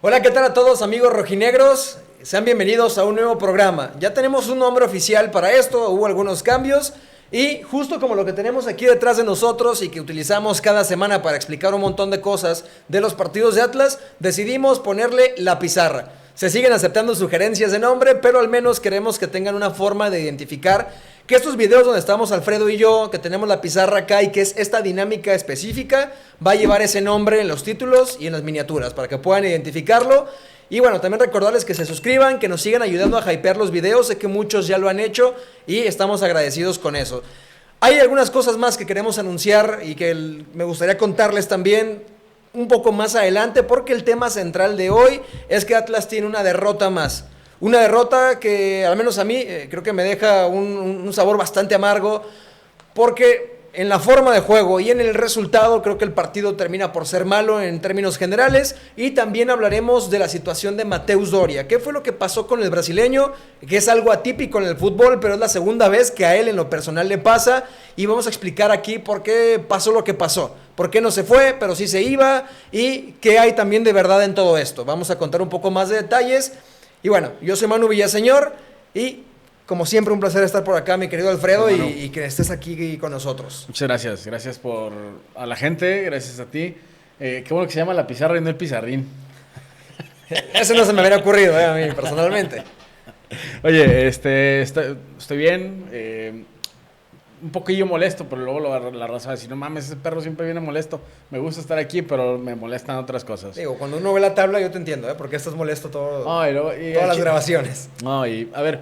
Hola, ¿qué tal a todos amigos rojinegros? Sean bienvenidos a un nuevo programa. Ya tenemos un nombre oficial para esto, hubo algunos cambios y justo como lo que tenemos aquí detrás de nosotros y que utilizamos cada semana para explicar un montón de cosas de los partidos de Atlas, decidimos ponerle La Pizarra. Se siguen aceptando sugerencias de nombre, pero al menos queremos que tengan una forma de identificar que estos videos donde estamos Alfredo y yo, que tenemos la pizarra acá y que es esta dinámica específica, va a llevar ese nombre en los títulos y en las miniaturas para que puedan identificarlo. Y bueno, también recordarles que se suscriban, que nos sigan ayudando a hypear los videos. Sé que muchos ya lo han hecho y estamos agradecidos con eso. Hay algunas cosas más que queremos anunciar y que me gustaría contarles también un poco más adelante, porque el tema central de hoy es que Atlas tiene una derrota más. Una derrota que al menos a mí creo que me deja un sabor bastante amargo, porque en la forma de juego y en el resultado creo que el partido termina por ser malo en términos generales. Y también hablaremos de la situación de Mateus Doria. ¿Qué fue lo que pasó con el brasileño? Que es algo atípico en el fútbol, pero es la segunda vez que a él en lo personal le pasa. Y vamos a explicar aquí por qué pasó lo que pasó. Por qué no se fue, pero sí se iba. Y qué hay también de verdad en todo esto. Vamos a contar un poco más de detalles. Y bueno, yo soy Manu Villaseñor y como siempre un placer estar por acá, mi querido Alfredo, y que estés aquí con nosotros. Muchas gracias, gracias a la gente, gracias a ti. Qué bueno que se llama La Pizarra y no El Pizarrín. Eso no se me había ocurrido a mí personalmente. Oye, estoy bien, un poquillo molesto, pero luego la raza va a decir, no mames, ese perro siempre viene molesto. Me gusta estar aquí, pero me molestan otras cosas. Digo, cuando uno ve la tabla yo te entiendo, porque estás molesto todas las grabaciones. No, y a ver,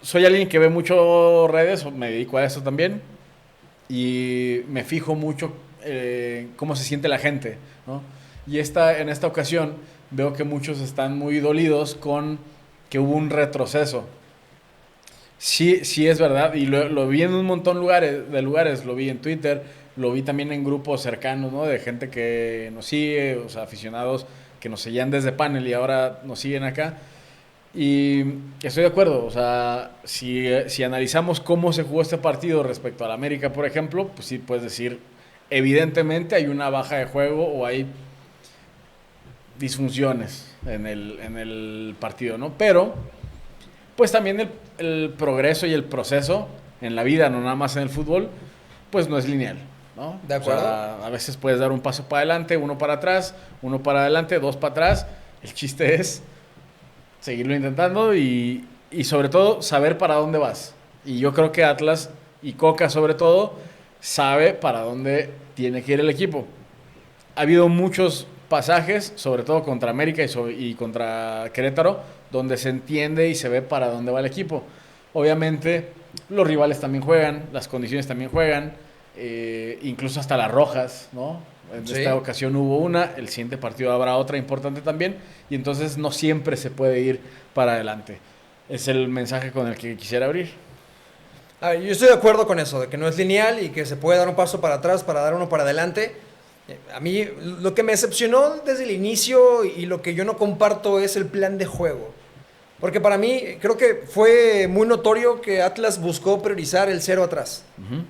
soy alguien que ve mucho redes, me dedico a eso también, y me fijo mucho cómo se siente la gente, ¿no? Y en esta ocasión veo que muchos están muy dolidos con que hubo un retroceso. Sí es verdad, y lo vi en un montón de lugares, lo vi en Twitter, lo vi también en grupos cercanos, ¿no? De gente que nos sigue, o sea, aficionados que nos seguían desde Panel y ahora nos siguen acá. Y estoy de acuerdo, o sea, si analizamos cómo se jugó este partido respecto al América, por ejemplo, pues sí puedes decir, evidentemente hay una baja de juego o hay disfunciones en el partido, ¿no? Pero pues también el progreso y el proceso en la vida, no nada más en el fútbol, pues no es lineal, ¿no? De acuerdo. O sea, a veces puedes dar un paso para adelante, uno para atrás, uno para adelante, dos para atrás. El chiste es seguirlo intentando y sobre todo saber para dónde vas. Y yo creo que Atlas y Coca sobre todo sabe para dónde tiene que ir el equipo. Ha habido muchos pasajes, sobre todo contra América y contra Querétaro, donde se entiende y se ve para dónde va el equipo. Obviamente los rivales también juegan, las condiciones también juegan, incluso hasta las rojas, ¿no? En esta ocasión hubo una, el siguiente partido habrá otra importante también, y entonces no siempre se puede ir para adelante. Es el mensaje con el que quisiera abrir. Yo estoy de acuerdo con eso, de que no es lineal y que se puede dar un paso para atrás para dar uno para adelante. A mí lo que me decepcionó desde el inicio y lo que yo no comparto es el plan de juego. Porque para mí creo que fue muy notorio que Atlas buscó priorizar el cero atrás.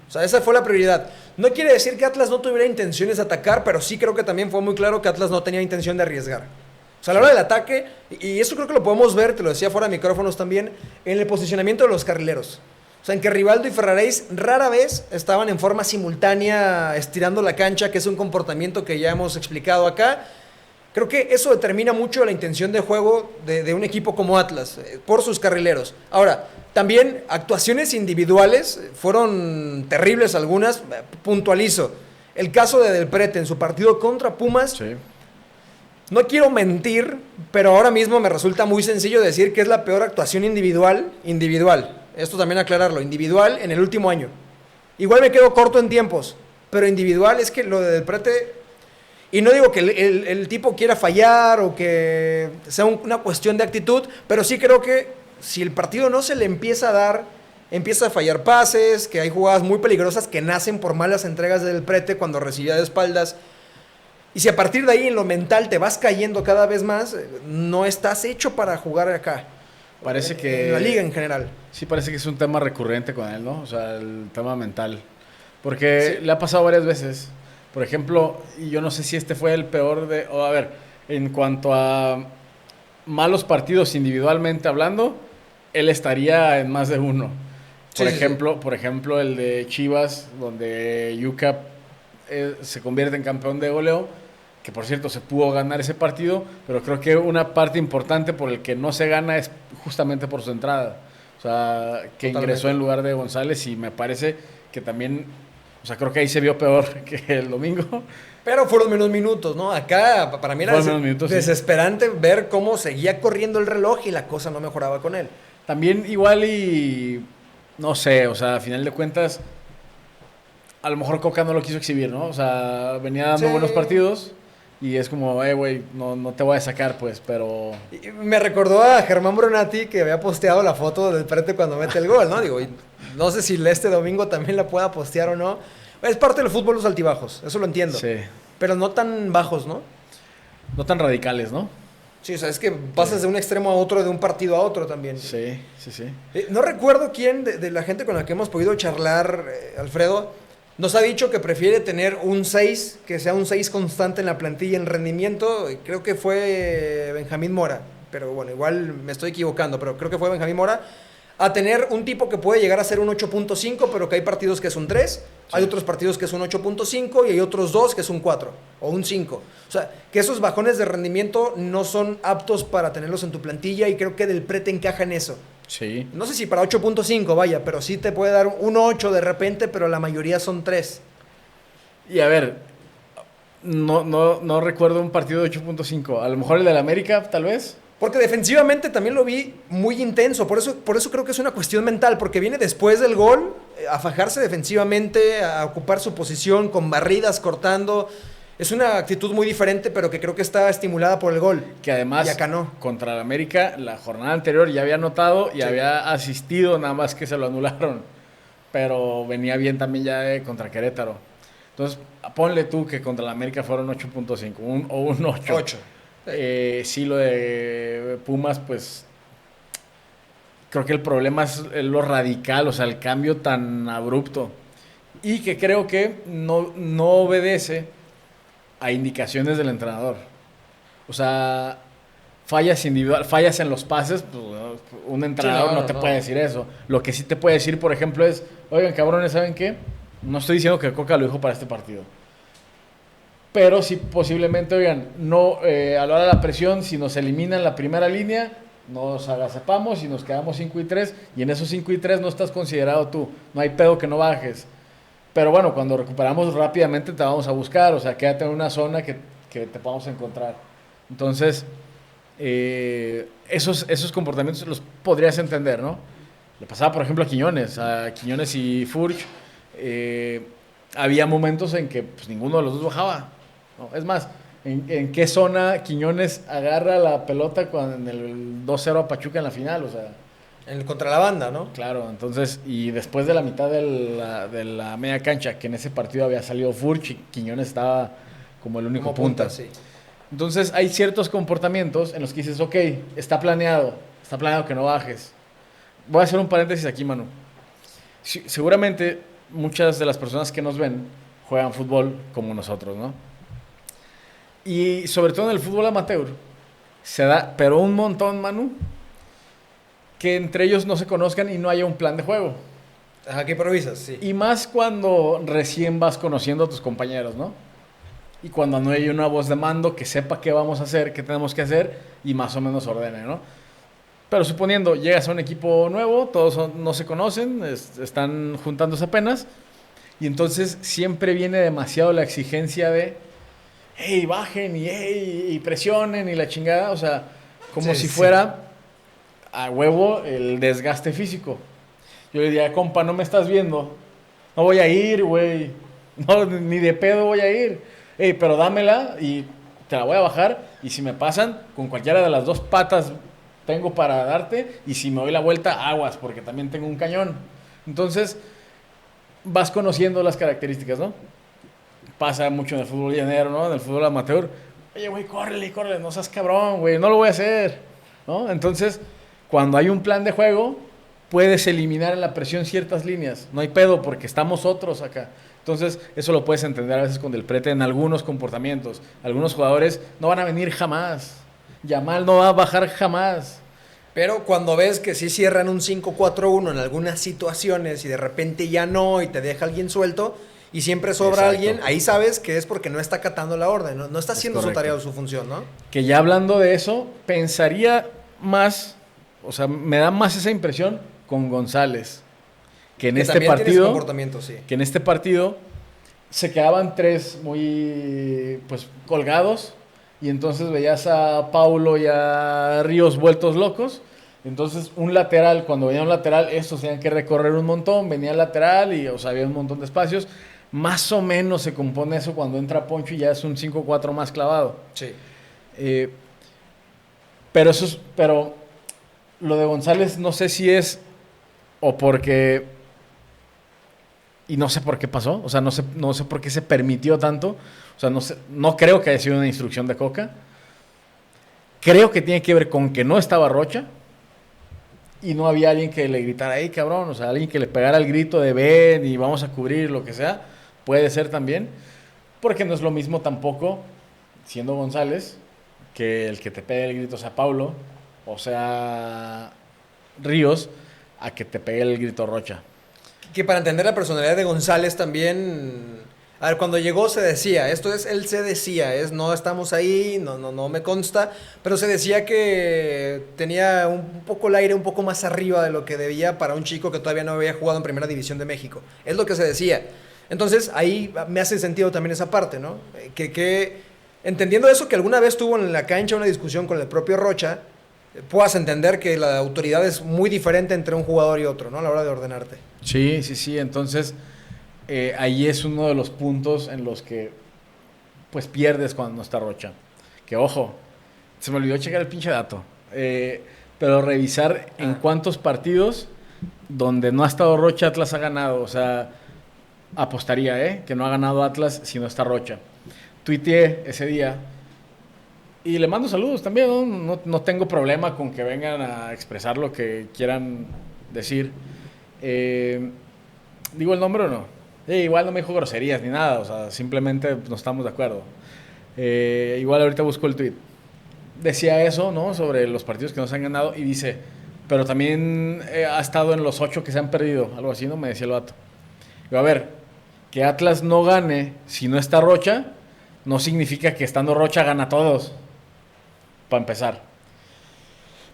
O sea, esa fue la prioridad. No quiere decir que Atlas no tuviera intenciones de atacar, pero sí creo que también fue muy claro que Atlas no tenía intención de arriesgar. O sea, a la hora del ataque, y eso creo que lo podemos ver, te lo decía fuera de micrófonos también, en el posicionamiento de los carrileros. O sea, en que Rivaldo y Ferraréis rara vez estaban en forma simultánea estirando la cancha, que es un comportamiento que ya hemos explicado acá. Creo que eso determina mucho la intención de juego de un equipo como Atlas, por sus carrileros. Ahora, también actuaciones individuales fueron terribles algunas. Puntualizo. El caso de Del Prete en su partido contra Pumas. Sí. No quiero mentir, pero ahora mismo me resulta muy sencillo decir que es la peor actuación individual. Esto también aclararlo, individual en el último año. Igual me quedo corto en tiempos, pero individual es que lo de Del Prete... Y no digo que el tipo quiera fallar o que sea una cuestión de actitud, pero sí creo que si el partido no se le empieza a dar, empieza a fallar pases, que hay jugadas muy peligrosas que nacen por malas entregas Del Prete cuando recibía de espaldas. Y si a partir de ahí en lo mental te vas cayendo cada vez más, no estás hecho para jugar acá. Parece que... En la liga en general. Sí, parece que es un tema recurrente con él, ¿no? O sea, el tema mental. Porque le ha pasado varias veces. Por ejemplo, y yo no sé si este fue el peor a ver, en cuanto a malos partidos individualmente hablando, él estaría en más de uno. Por ejemplo, el de Chivas, donde Yuka se convierte en campeón de goleo, que por cierto se pudo ganar ese partido, pero creo que una parte importante por el que no se gana es justamente por su entrada. O sea, que Totalmente. ingresó en lugar de González y me parece que también, o sea, creo que ahí se vio peor que el domingo. Pero fueron menos minutos, ¿no? Acá para mí era Fueron menos minutos, sí. desesperante ver cómo seguía corriendo el reloj y la cosa no mejoraba con él. También igual y, no sé, o sea, a final de cuentas, a lo mejor Coca no lo quiso exhibir, ¿no? O sea, venía dando Sí. buenos partidos y es como, güey, no te voy a sacar, pues, pero... Y me recordó a Germán Brunati que había posteado la foto del Prete cuando mete el gol, ¿no? Digo, y no sé si este domingo también la pueda postear o no. Es parte del fútbol los altibajos, eso lo entiendo. Sí. Pero no tan bajos, ¿no? No tan radicales, ¿no? Sí, o sea, es que pasas de un extremo a otro, de un partido a otro también. Sí. No recuerdo quién de la gente con la que hemos podido charlar, Alfredo, nos ha dicho que prefiere tener un 6, que sea un 6 constante en la plantilla en rendimiento. Creo que fue Benjamín Mora, pero bueno, igual me estoy equivocando, pero creo que fue Benjamín Mora, a tener un tipo que puede llegar a ser un 8.5, pero que hay partidos que es un 3, hay otros partidos que es un 8.5 y hay otros 2 que es un 4 o un 5. O sea, que esos bajones de rendimiento no son aptos para tenerlos en tu plantilla y creo que Del Prete encaja en eso. Sí. No sé si para 8.5, vaya, pero sí te puede dar un 8 de repente, pero la mayoría son 3. Y a ver, no recuerdo un partido de 8.5. A lo mejor el del América, tal vez. Porque defensivamente también lo vi muy intenso, por eso creo que es una cuestión mental, porque viene después del gol a fajarse defensivamente, a ocupar su posición con barridas, cortando. Es una actitud muy diferente, pero que creo que está estimulada por el gol. Que además, Y acá no. contra el América, la jornada anterior ya había anotado y había asistido, nada más que se lo anularon. Pero venía bien también ya contra Querétaro. Entonces, ponle tú que contra el América fueron 8.5 o un 8. 8. Sí, lo de Pumas, pues creo que el problema es lo radical, o sea, el cambio tan abrupto. Y que creo que no obedece a indicaciones del entrenador. O sea, fallas individuales, fallas en los pases, pues, un entrenador Sí, no te puede decir eso. Lo que sí te puede decir, por ejemplo, es, oigan, cabrones, ¿saben qué? No estoy diciendo que Coca lo dijo para este partido. Pero sí posiblemente, oigan, no, a la hora de la presión, si nos eliminan la primera línea, nos agazapamos y nos quedamos 5-3, y en esos 5-3 no estás considerado tú. No hay pedo que no bajes. Pero bueno, cuando recuperamos rápidamente te vamos a buscar, o sea, quédate en una zona que te podamos encontrar. Entonces, esos comportamientos los podrías entender, ¿no? Le pasaba, por ejemplo, a Quiñones y Furch. Había momentos en que pues, ninguno de los dos bajaba, ¿no? Es más, ¿en qué zona Quiñones agarra la pelota en el 2-0 a Pachuca en la final? O sea, Contra la banda, ¿no? claro, entonces, y después de la mitad de la media cancha, que en ese partido había salido Furch y Quiñones estaba como el único Como punta. sí. Entonces, hay ciertos comportamientos en los que dices, ok, está planeado que no bajes. Voy a hacer un paréntesis aquí, Manu. Seguramente muchas de las personas que nos ven juegan fútbol como nosotros, ¿no? Y sobre todo en el fútbol amateur se da, pero un montón, Manu, que entre ellos no se conozcan y no haya un plan de juego. Ajá, ¿qué improvisas? Sí. Y más cuando recién vas conociendo a tus compañeros, ¿no? Y cuando no hay una voz de mando que sepa qué vamos a hacer, qué tenemos que hacer y más o menos ordene, ¿no? Pero suponiendo, llegas a un equipo nuevo, todos no se conocen, están juntándose apenas, y entonces siempre viene demasiado la exigencia de, hey, bajen y presionen y la chingada, o sea, como si fuera a huevo el desgaste físico. Yo le diría, compa, no me estás viendo, no voy a ir, güey, no, ni de pedo voy a ir, hey, pero dámela y te la voy a bajar, y si me pasan, con cualquiera de las dos patas tengo para darte, y si me doy la vuelta, aguas, porque también tengo un cañón. Entonces, vas conociendo las características, ¿no? Pasa mucho en el fútbol llanero, ¿no? En el fútbol amateur. Oye, güey, córrele, no seas cabrón, güey, no lo voy a hacer, ¿no? Entonces, cuando hay un plan de juego, puedes eliminar en la presión ciertas líneas. No hay pedo, porque estamos otros acá. Entonces, eso lo puedes entender a veces con Del Prete en algunos comportamientos. Algunos jugadores no van a venir jamás. Yamal no va a bajar jamás. Pero cuando ves que sí cierran un 5-4-1 en algunas situaciones y de repente ya no y te deja alguien suelto y siempre sobra alguien, ahí sabes que es porque no está acatando la orden, no está haciendo su tarea o su función, ¿no? Que ya hablando de eso, pensaría más, o sea, me da más esa impresión con González. Que en este partido, sí. Que en este partido se quedaban tres muy pues colgados y entonces veías a Paulo y a Ríos vueltos locos. Entonces un lateral, cuando venía un lateral, estos tenían que recorrer un montón, venía el lateral y o sea, había un montón de espacios. Más o menos se compone eso cuando entra Poncho y ya es un 5-4 más clavado. Sí. Pero lo de González no sé si es o porque... Y no sé por qué pasó, o sea, no sé por qué se permitió tanto. O sea, no creo que haya sido una instrucción de Coca. Creo que tiene que ver con que no estaba Rocha y no había alguien que le gritara, ¡hey, cabrón! O sea, alguien que le pegara el grito de ven y vamos a cubrir, lo que sea. Puede ser también, porque no es lo mismo tampoco, siendo González, que el que te pegue el grito sea Paulo, o sea Ríos, a que te pegue el grito Rocha. Que para entender la personalidad de González también, a ver, cuando llegó se decía, él se decía, no estamos ahí, no me consta, pero se decía que tenía un poco el aire un poco más arriba de lo que debía para un chico que todavía no había jugado en Primera División de México. Es lo que se decía. Entonces, ahí me hace sentido también esa parte, ¿no? Que entendiendo eso, que alguna vez tuvo en la cancha una discusión con el propio Rocha, puedas entender que la autoridad es muy diferente entre un jugador y otro, ¿no? A la hora de ordenarte. Sí. Entonces, ahí es uno de los puntos en los que pues pierdes cuando no está Rocha. Que ojo, se me olvidó checar el pinche dato. Pero revisar en cuántos partidos donde no ha estado Rocha, Atlas ha ganado. O sea, apostaría, que no ha ganado Atlas si no está Rocha. Tuiteé ese día. Y le mando saludos también, ¿no? No tengo problema con que vengan a expresar lo que quieran decir. ¿Digo el nombre o no? Igual no me dijo groserías ni nada, o sea, simplemente no estamos de acuerdo. Igual ahorita busco el tweet. Decía eso, ¿no? Sobre los partidos que no se han ganado y dice, pero también ha estado en los 8 que se han perdido, algo así, ¿no? Me decía el vato. Digo, a ver, que Atlas no gane si no está Rocha, no significa que estando Rocha gana todos. Para empezar.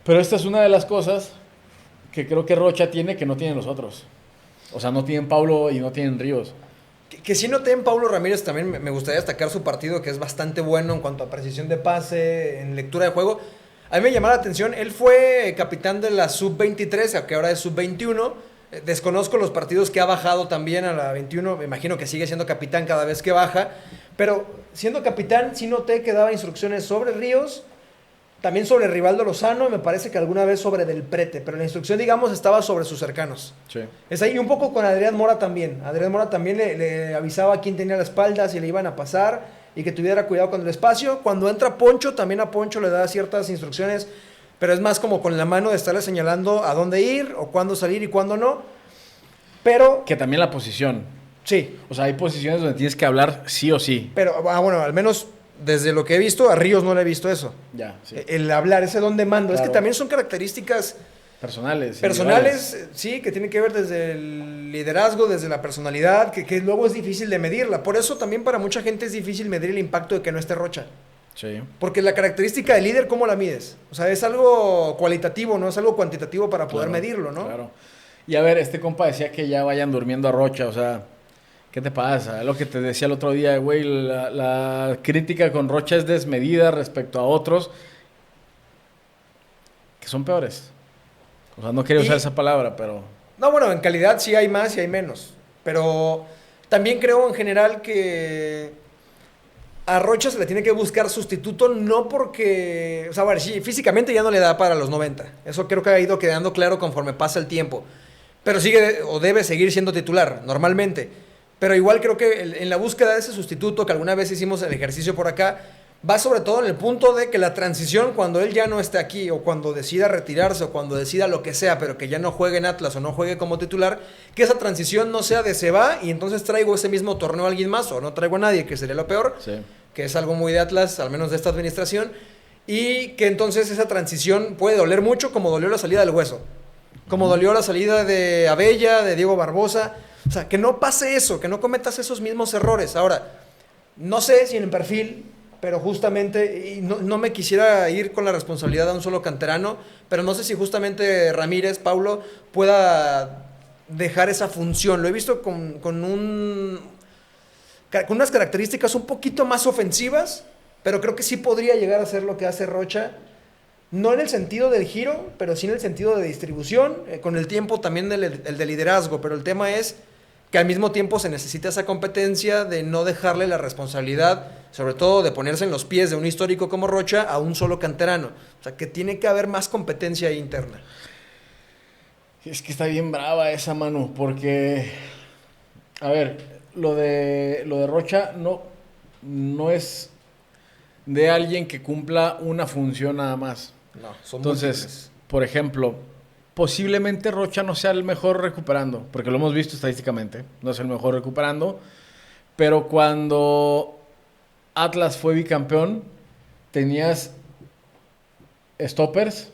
Pero esta es una de las cosas que creo que Rocha tiene que no tienen los otros. O sea, no tienen Paulo y no tienen Ríos. Que sí noté en Paulo Ramírez también, me gustaría destacar su partido, que es bastante bueno en cuanto a precisión de pase, en lectura de juego. A mí me llamó la atención, él fue capitán de la Sub-23, que ahora es Sub-21. Desconozco los partidos que ha bajado también a la 21, me imagino que sigue siendo capitán cada vez que baja. Pero siendo capitán, sí noté que daba instrucciones sobre Ríos, también sobre Rivaldo Lozano, y me parece que alguna vez sobre Del Prete, pero la instrucción, digamos, estaba sobre sus cercanos. Sí. Es ahí un poco con Adrián Mora también. Adrián Mora también le avisaba a quién tenía la espalda, si le iban a pasar, y que tuviera cuidado con el espacio. Cuando entra Poncho, también a Poncho le da ciertas instrucciones, pero es más como con la mano de estarle señalando a dónde ir, o cuándo salir y cuándo no. Pero... Que también la posición. Sí. O sea, hay posiciones donde tienes que hablar sí o sí. Pero, bueno, al menos... Desde lo que he visto, a Ríos no le he visto eso. Ya, sí. El hablar, ese don de mando. Claro. Es que también son características... Personales, sí, que tienen que ver desde el liderazgo, desde la personalidad, que luego es difícil de medirla. Por eso también para mucha gente es difícil medir el impacto de que no esté Rocha. Sí. Porque la característica del líder, ¿cómo la mides? O sea, es algo cualitativo, no es algo cuantitativo para poder medirlo, ¿no? Claro. Y a ver, este compa decía que ya vayan durmiendo a Rocha, o sea... ¿Qué te pasa? Es lo que te decía el otro día, güey. La crítica con Rocha es desmedida respecto a otros que son peores. O sea, no quería usar esa palabra, pero... No, bueno, en calidad sí hay más y hay menos. Pero también creo en general que a Rocha se le tiene que buscar sustituto, no porque... O sea, a ver, sí, físicamente ya no le da para los 90. Eso creo que ha ido quedando claro conforme pasa el tiempo. Pero sigue o debe seguir siendo titular, normalmente. Pero igual creo que en la búsqueda de ese sustituto, que alguna vez hicimos el ejercicio por acá, va sobre todo en el punto de que la transición, cuando él ya no esté aquí, o cuando decida retirarse, o cuando decida lo que sea, pero que ya no juegue en Atlas o no juegue como titular, que esa transición no sea de se va y entonces traigo ese mismo torneo a alguien más, o no traigo a nadie, que sería lo peor, Sí. que es algo muy de Atlas, al menos de esta administración, y que entonces esa transición puede doler mucho, como dolió la salida del Hueso, como dolió la salida de Abella, de Diego Barbosa. O sea, que no pase eso, que no cometas esos mismos errores. Ahora, no sé si en el perfil, pero justamente, y no me quisiera ir con la responsabilidad de un solo canterano, pero no sé si justamente Ramírez, Paulo, pueda dejar esa función. Lo he visto con unas características un poquito más ofensivas, pero creo que sí podría llegar a ser lo que hace Rocha. No en el sentido del giro, pero sí en el sentido de distribución, con el tiempo también el de liderazgo, pero el tema es que al mismo tiempo se necesita esa competencia de no dejarle la responsabilidad, sobre todo de ponerse en los pies de un histórico como Rocha, a un solo canterano. O sea, que tiene que haber más competencia ahí interna. Es que está bien brava esa, mano, porque, a ver, lo de Rocha no es de alguien que cumpla una función nada más. No, son Entonces, múltiples. por ejemplo, posiblemente Rocha no sea el mejor recuperando, porque lo hemos visto estadísticamente, no es el mejor recuperando, pero cuando Atlas fue bicampeón, tenías stoppers,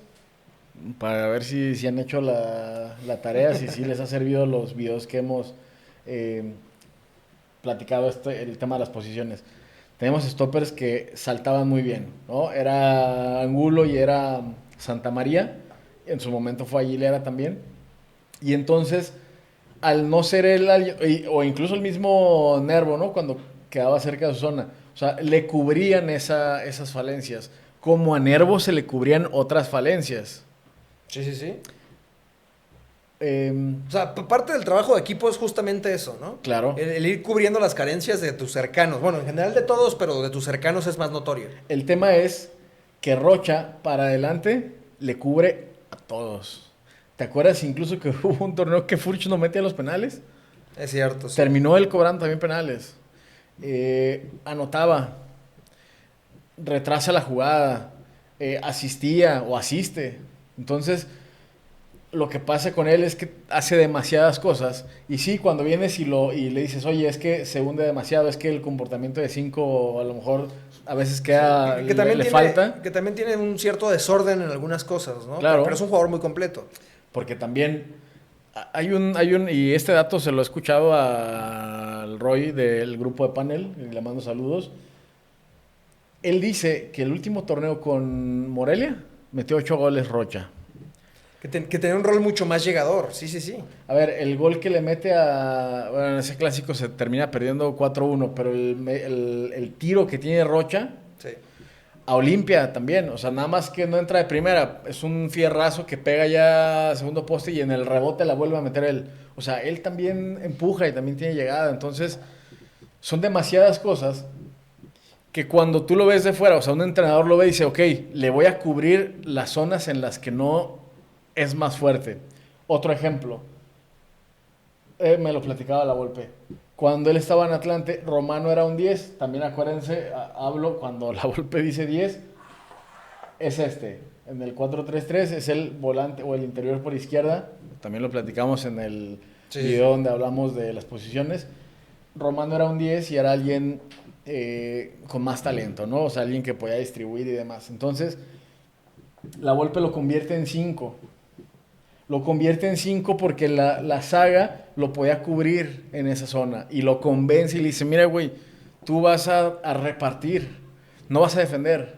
para ver si han hecho la tarea, si les ha servido los videos que hemos eh, platicado, el tema de las posiciones. Tenemos stoppers que saltaban muy bien, ¿no? Era Angulo y era Santa María. En su momento fue Aguilera también. Y entonces, al no ser él, o incluso el mismo Nervo, ¿no? Cuando quedaba cerca de su zona, o sea, le cubrían esas falencias. Como a Nervo se le cubrían otras falencias. Sí, sí, sí. Eh, O sea, parte del trabajo de equipo es justamente eso, ¿no? claro. El ir cubriendo las carencias de tus cercanos. Bueno, en general de todos, pero de tus cercanos es más notorio. El tema es que Rocha, para adelante, le cubre a todos. ¿Te acuerdas incluso que hubo un torneo que Furch no metía los penales? Es cierto, sí. Terminó él cobrando también penales. Anotaba, retrasa la jugada, asistía o asiste. Entonces, lo que pasa con él es que hace demasiadas cosas. Y sí, cuando vienes y le dices, oye, es que se hunde demasiado, es que el comportamiento de 5 a lo mejor a veces queda, Que también le tiene, falta. que también tiene un cierto desorden en algunas cosas, ¿no? Claro. Pero es un jugador muy completo. Porque también y este dato se lo he escuchado al Roy del grupo de panel, y le mando saludos. Él dice que el último torneo con Morelia metió 8 goles Rocha. Que tiene un rol mucho más llegador, sí, sí, sí. A ver, el gol que le mete bueno, en ese clásico se termina perdiendo 4-1, pero el tiro que tiene Rocha Sí. a Olimpia también, o sea, nada más que no entra de primera, es un fierrazo que pega ya a segundo poste y en el rebote la vuelve a meter él. O sea, él también empuja y también tiene llegada, entonces son demasiadas cosas que cuando tú lo ves de fuera, o sea, un entrenador lo ve y dice, ok, le voy a cubrir las zonas en las que no es más fuerte. Otro ejemplo, me lo platicaba la Volpe. Cuando él estaba en Atlante, Romano era un 10. También acuérdense, hablo cuando la Volpe dice 10, es este. En el 4-3-3 es el volante o el interior por izquierda. También lo platicamos en el video donde hablamos de las posiciones. Romano era un 10 y era alguien con más talento, ¿no? O sea, alguien que podía distribuir y demás. Entonces, la Volpe lo convierte en 5. Lo convierte en 5 porque la saga lo podía cubrir en esa zona. Y lo convence y le dice, mira, güey, tú vas a repartir, no vas a defender.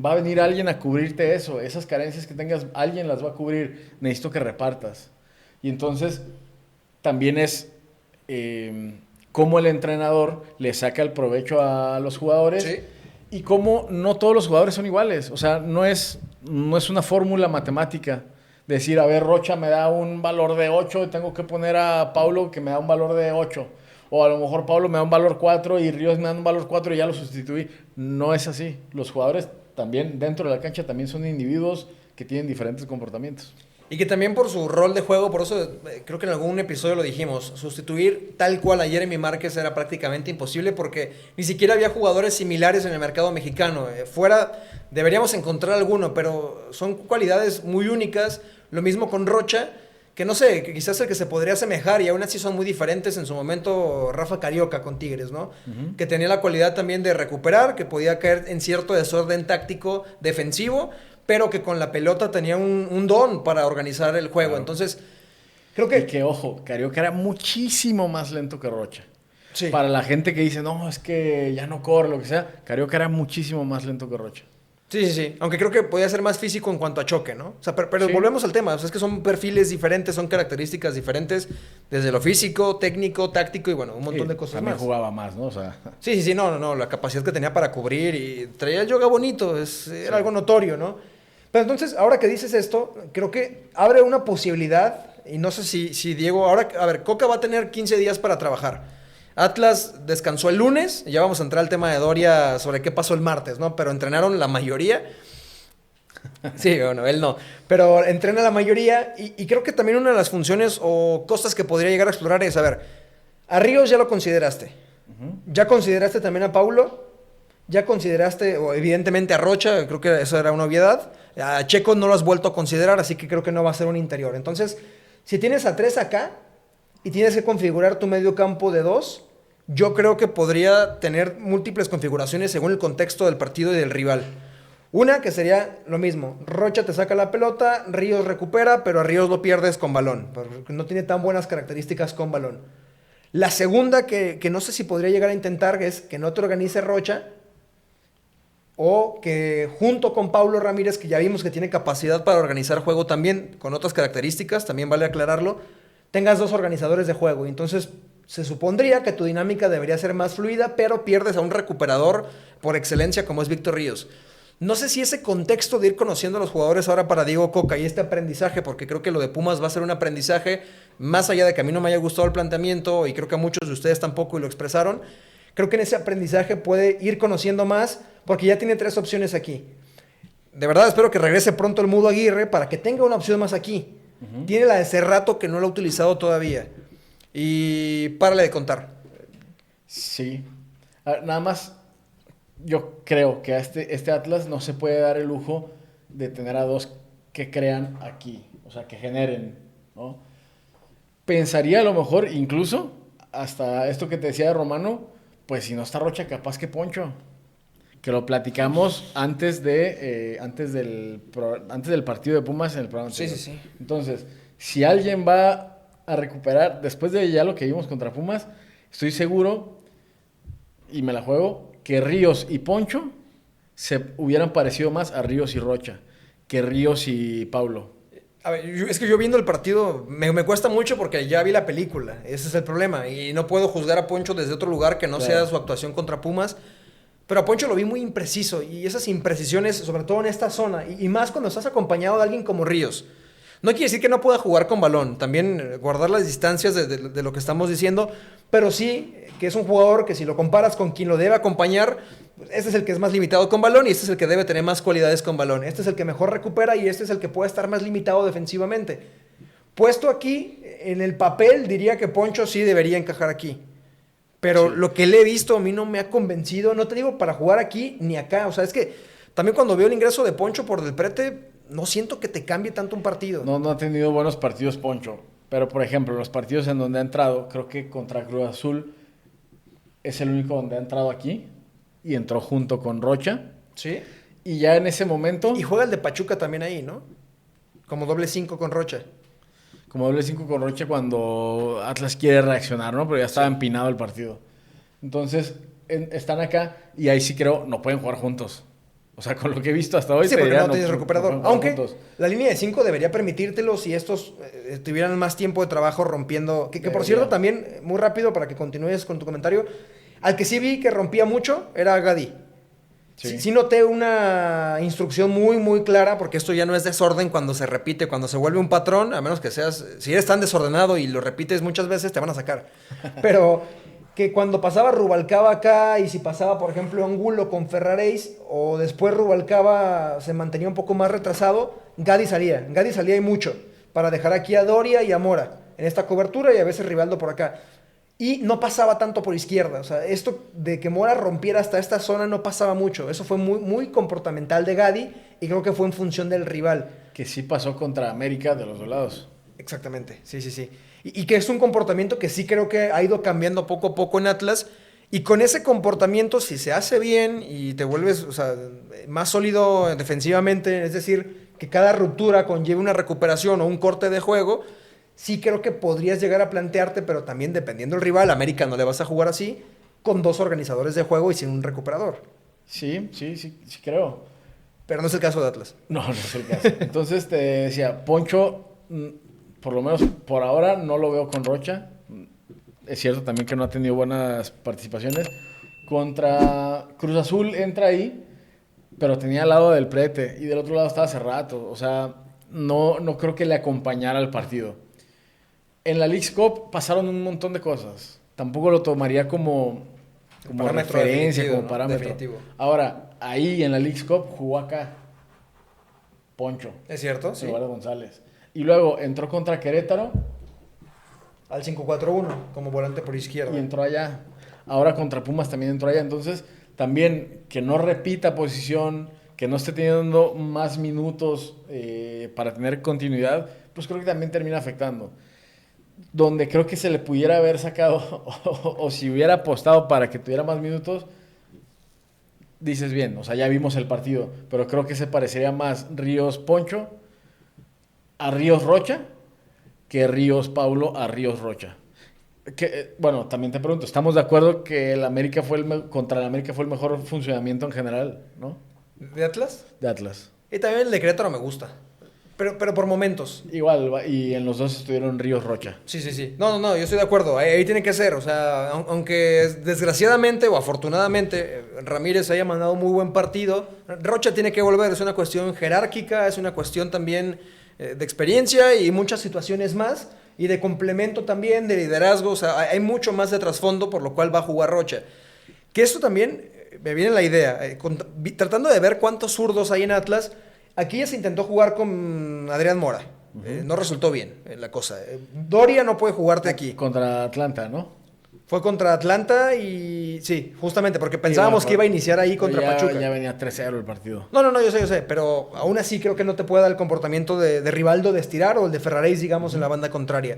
Va a venir alguien a cubrirte eso. Esas carencias que tengas, alguien las va a cubrir. Necesito que repartas. Y entonces, también es cómo el entrenador le saca el provecho a los jugadores. Sí. Y cómo no todos los jugadores son iguales. O sea, no es una fórmula matemática. Decir, a ver, Rocha me da un valor de 8 y tengo que poner a Paulo que me da un valor de 8. O a lo mejor Paulo me da un valor 4 y Ríos me da un valor 4 y ya lo sustituí. No es así. Los jugadores también, dentro de la cancha, también son individuos que tienen diferentes comportamientos. Y que también por su rol de juego, por eso creo que en algún episodio lo dijimos, sustituir tal cual a Jeremy Márquez era prácticamente imposible porque ni siquiera había jugadores similares en el mercado mexicano. Fuera deberíamos encontrar alguno, pero son cualidades muy únicas. Lo mismo con Rocha, que no sé, que quizás el que se podría asemejar y aún así son muy diferentes en su momento Rafa Carioca con Tigres, ¿no? Que tenía la cualidad también de recuperar, que podía caer en cierto desorden táctico defensivo, pero que con la pelota tenía un don para organizar el juego. Claro. Entonces, creo que... Y que, ojo, Carioca era muchísimo más lento que Rocha. Sí. Para la gente que dice, no, es que ya no corre, lo que sea, Carioca era muchísimo más lento que Rocha. Sí. Aunque creo que podía ser más físico en cuanto a choque, ¿no? O sea, pero sí. Volvemos al tema. O sea, es que son perfiles diferentes, son características diferentes, desde lo físico, técnico, táctico y bueno, un montón de cosas también más. Jugaba más, ¿no? O sea... Sí, no, la capacidad que tenía para cubrir y traía el yoga bonito, era algo notorio, ¿no? Pero entonces, ahora que dices esto, creo que abre una posibilidad, y no sé si Diego, ahora, a ver, Coca va a tener 15 días para trabajar. Atlas descansó el lunes, ya vamos a entrar al tema de Doria sobre qué pasó el martes, ¿no? Pero entrenaron la mayoría. Sí, bueno, él no. Pero entrena la mayoría y creo que también una de las funciones o cosas que podría llegar a explorar es, a ver, a Ríos ya lo consideraste. ¿Ya consideraste también a Paulo? ¿Ya consideraste, o evidentemente a Rocha? Creo que eso era una obviedad. A Checo no lo has vuelto a considerar, así que creo que no va a ser un interior. Entonces, si tienes a 3 acá y tienes que configurar tu medio campo de 2, yo creo que podría tener múltiples configuraciones según el contexto del partido y del rival. Una que sería lo mismo. Rocha te saca la pelota, Ríos recupera, pero a Ríos lo pierdes con balón, porque no tiene tan buenas características con balón. La segunda que no sé si podría llegar a intentar es que no te organice Rocha, o que junto con Paulo Ramírez, que ya vimos que tiene capacidad para organizar juego también, con otras características, también vale aclararlo, tengas 2 organizadores de juego. Y entonces se supondría que tu dinámica debería ser más fluida, pero pierdes a un recuperador por excelencia como es Víctor Ríos. No sé si ese contexto de ir conociendo a los jugadores ahora para Diego Coca y este aprendizaje, porque creo que lo de Pumas va a ser un aprendizaje, más allá de que a mí no me haya gustado el planteamiento, y creo que a muchos de ustedes tampoco y lo expresaron, creo que en ese aprendizaje puede ir conociendo más, porque ya tiene 3 opciones aquí. De verdad espero que regrese pronto el Mudo Aguirre para que tenga una opción más aquí. Tiene la de Cerrato que no la ha utilizado todavía. Y párale de contar. Sí. Nada más, yo creo que a este Atlas no se puede dar el lujo de tener a 2 que crean aquí. O sea, que generen, ¿no? Pensaría a lo mejor, incluso, hasta esto que te decía de Romano, pues si no está Rocha, capaz que Poncho. Que lo platicamos antes del partido de Pumas en el programa anterior. Sí. Entonces, si alguien va a recuperar, después de ya lo que vimos contra Pumas, estoy seguro, y me la juego, que Ríos y Poncho se hubieran parecido más a Ríos y Rocha que Ríos y Paulo. A ver, es que yo viendo el partido me cuesta mucho porque ya vi la película. Ese es el problema. Y no puedo juzgar a Poncho desde otro lugar que no sea su actuación contra Pumas. Pero a Poncho lo vi muy impreciso. Y esas imprecisiones, sobre todo en esta zona, y más cuando estás acompañado de alguien como Ríos. No quiere decir que no pueda jugar con balón. También guardar las distancias de lo que estamos diciendo. Pero sí que es un jugador que si lo comparas con quien lo debe acompañar, este es el que es más limitado con balón y este es el que debe tener más cualidades con balón. Este es el que mejor recupera y este es el que puede estar más limitado defensivamente. Puesto aquí, en el papel, diría que Poncho sí debería encajar aquí. Pero lo que le he visto a mí no me ha convencido. No te digo para jugar aquí ni acá. O sea, es que también cuando veo el ingreso de Poncho por Del Prete, no siento que te cambie tanto un partido. No ha tenido buenos partidos Poncho. Pero, por ejemplo, los partidos en donde ha entrado, creo que contra Cruz Azul es el único donde ha entrado aquí. Y entró junto con Rocha. Sí. Y ya en ese momento... Y juega el de Pachuca también ahí, ¿no? Como doble 5 con Rocha. Como doble 5 con Rocha cuando Atlas quiere reaccionar, ¿no? Pero ya estaba empinado el partido. Entonces, están acá y ahí sí creo no pueden jugar juntos. O sea, con lo que he visto hasta hoy... Sí, porque no tienes recuperador. No aunque juntos. La línea de 5 debería permitírtelo si estos tuvieran más tiempo de trabajo rompiendo... Que por cierto, también, muy rápido para que continúes con tu comentario, al que sí vi que rompía mucho era Gadi. Sí noté una instrucción muy, muy clara, porque esto ya no es desorden cuando se repite, cuando se vuelve un patrón, a menos que seas... Si eres tan desordenado y lo repites muchas veces, te van a sacar. Pero que cuando pasaba Rubalcaba acá, y si pasaba, por ejemplo, Angulo con Ferraréis, o después Rubalcaba se mantenía un poco más retrasado, Gadi salía y mucho. para dejar aquí a Doria y a Mora en esta cobertura y a veces Rivaldo por acá. Y no pasaba tanto por izquierda. O sea, esto de que Mora rompiera hasta esta zona no pasaba mucho. Eso fue muy, muy comportamental de Gadi y creo que fue en función del rival. Que sí pasó contra América de los dos lados. Exactamente, sí, sí, sí. Y que es un comportamiento que sí creo que ha ido cambiando poco a poco en Atlas. Y con ese comportamiento, si se hace bien y te vuelves, o sea, más sólido defensivamente, es decir, que cada ruptura conlleve una recuperación o un corte de juego, sí creo que podrías llegar a plantearte, pero también dependiendo del rival, América no le vas a jugar así, con 2 organizadores de juego y sin un recuperador. Sí creo. Pero no es el caso de Atlas. No es el caso. Entonces te decía, Poncho, por lo menos por ahora no lo veo con Rocha. Es cierto también que no ha tenido buenas participaciones. Contra Cruz Azul entra ahí, pero tenía al lado del Prete y del otro lado estaba Cerrato. O sea, no creo que le acompañara al partido. En la Leagues Cup pasaron un montón de cosas. Tampoco lo tomaría como referencia, como parámetro. Definitivo. Ahora, ahí en la Leagues Cup jugó acá Poncho. ¿Es cierto? Sí. Eduardo González. Y luego entró contra Querétaro. Al 5-4-1, como volante por izquierda. Y entró allá. Ahora contra Pumas también entró allá. Entonces, también que no repita posición, que no esté teniendo más minutos para tener continuidad, pues creo que también termina afectando. Donde creo que se le pudiera haber sacado, o si hubiera apostado para que tuviera más minutos, dices bien, o sea, ya vimos el partido, pero creo que se parecería más Ríos Poncho a Ríos Rocha que Ríos Paulo a Ríos Rocha. Que, bueno, también te pregunto, ¿estamos de acuerdo que el América contra el América fue el mejor funcionamiento en general, ¿no? ¿De Atlas? De Atlas. Y también el de Querétaro me gusta. Pero por momentos. Igual, y en los dos estuvieron Ríos Rocha. Sí, sí, sí. No, yo estoy de acuerdo. Ahí tiene que ser. O sea, aunque desgraciadamente o afortunadamente Ramírez haya mandado muy buen partido, Rocha tiene que volver. Es una cuestión jerárquica, es una cuestión también de experiencia y muchas situaciones más. Y de complemento también, de liderazgo. O sea, hay mucho más de trasfondo por lo cual va a jugar Rocha. Que esto también me viene la idea. Tratando de ver cuántos zurdos hay en Atlas. Aquí ya se intentó jugar con Adrián Mora. No resultó bien la cosa. Doria no puede jugarte aquí. Contra Atlanta, ¿no? Fue contra Atlanta y... Sí, justamente, porque pensábamos que iba a iniciar ahí contra Pachuca. Ya venía 3-0 el partido. No, yo sé. Pero aún así creo que no te puede dar el comportamiento de Rivaldo de estirar o el de Ferraréis, digamos, en la banda contraria.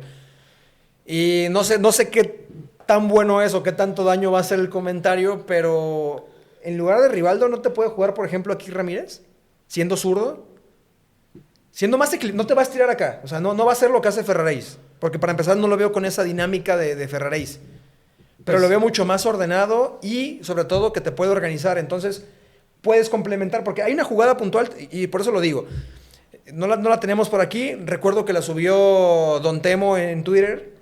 Y no sé qué tan bueno es o qué tanto daño va a hacer el comentario, pero en lugar de Rivaldo no te puede jugar, por ejemplo, aquí Ramírez. Siendo zurdo, siendo más equilibrado, no te va a estirar acá. O sea, no va a ser lo que hace Ferraréis. Porque para empezar no lo veo con esa dinámica de Ferraréis. Pero pues, lo veo mucho más ordenado y sobre todo que te puede organizar. Entonces puedes complementar, porque hay una jugada puntual y por eso lo digo. No la tenemos por aquí. Recuerdo que la subió Don Temo en Twitter,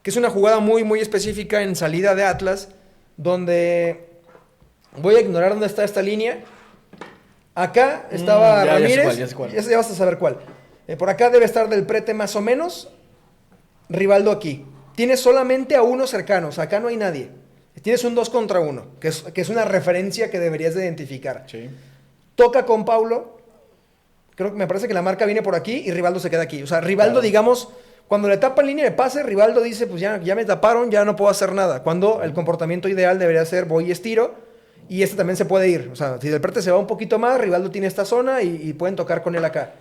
que es una jugada muy, muy específica en salida de Atlas, donde voy a ignorar dónde está esta línea. Acá estaba Ramírez, ya vas a saber cuál. Por acá debe estar del Prete más o menos. Rivaldo aquí. Tienes solamente a uno cercano, o sea, acá no hay nadie. Tienes un 2 contra 1, que es una referencia que deberías de identificar. Sí. Toca con Paulo. Me parece que la marca viene por aquí y Rivaldo se queda aquí. O sea, Rivaldo, digamos, cuando le tapan línea de pase, Rivaldo dice, pues ya me taparon, ya no puedo hacer nada. Cuando el comportamiento ideal debería ser voy y estiro. Y este también se puede ir. O sea, si del Prete se va un poquito más, Rivaldo tiene esta zona y pueden tocar con él acá.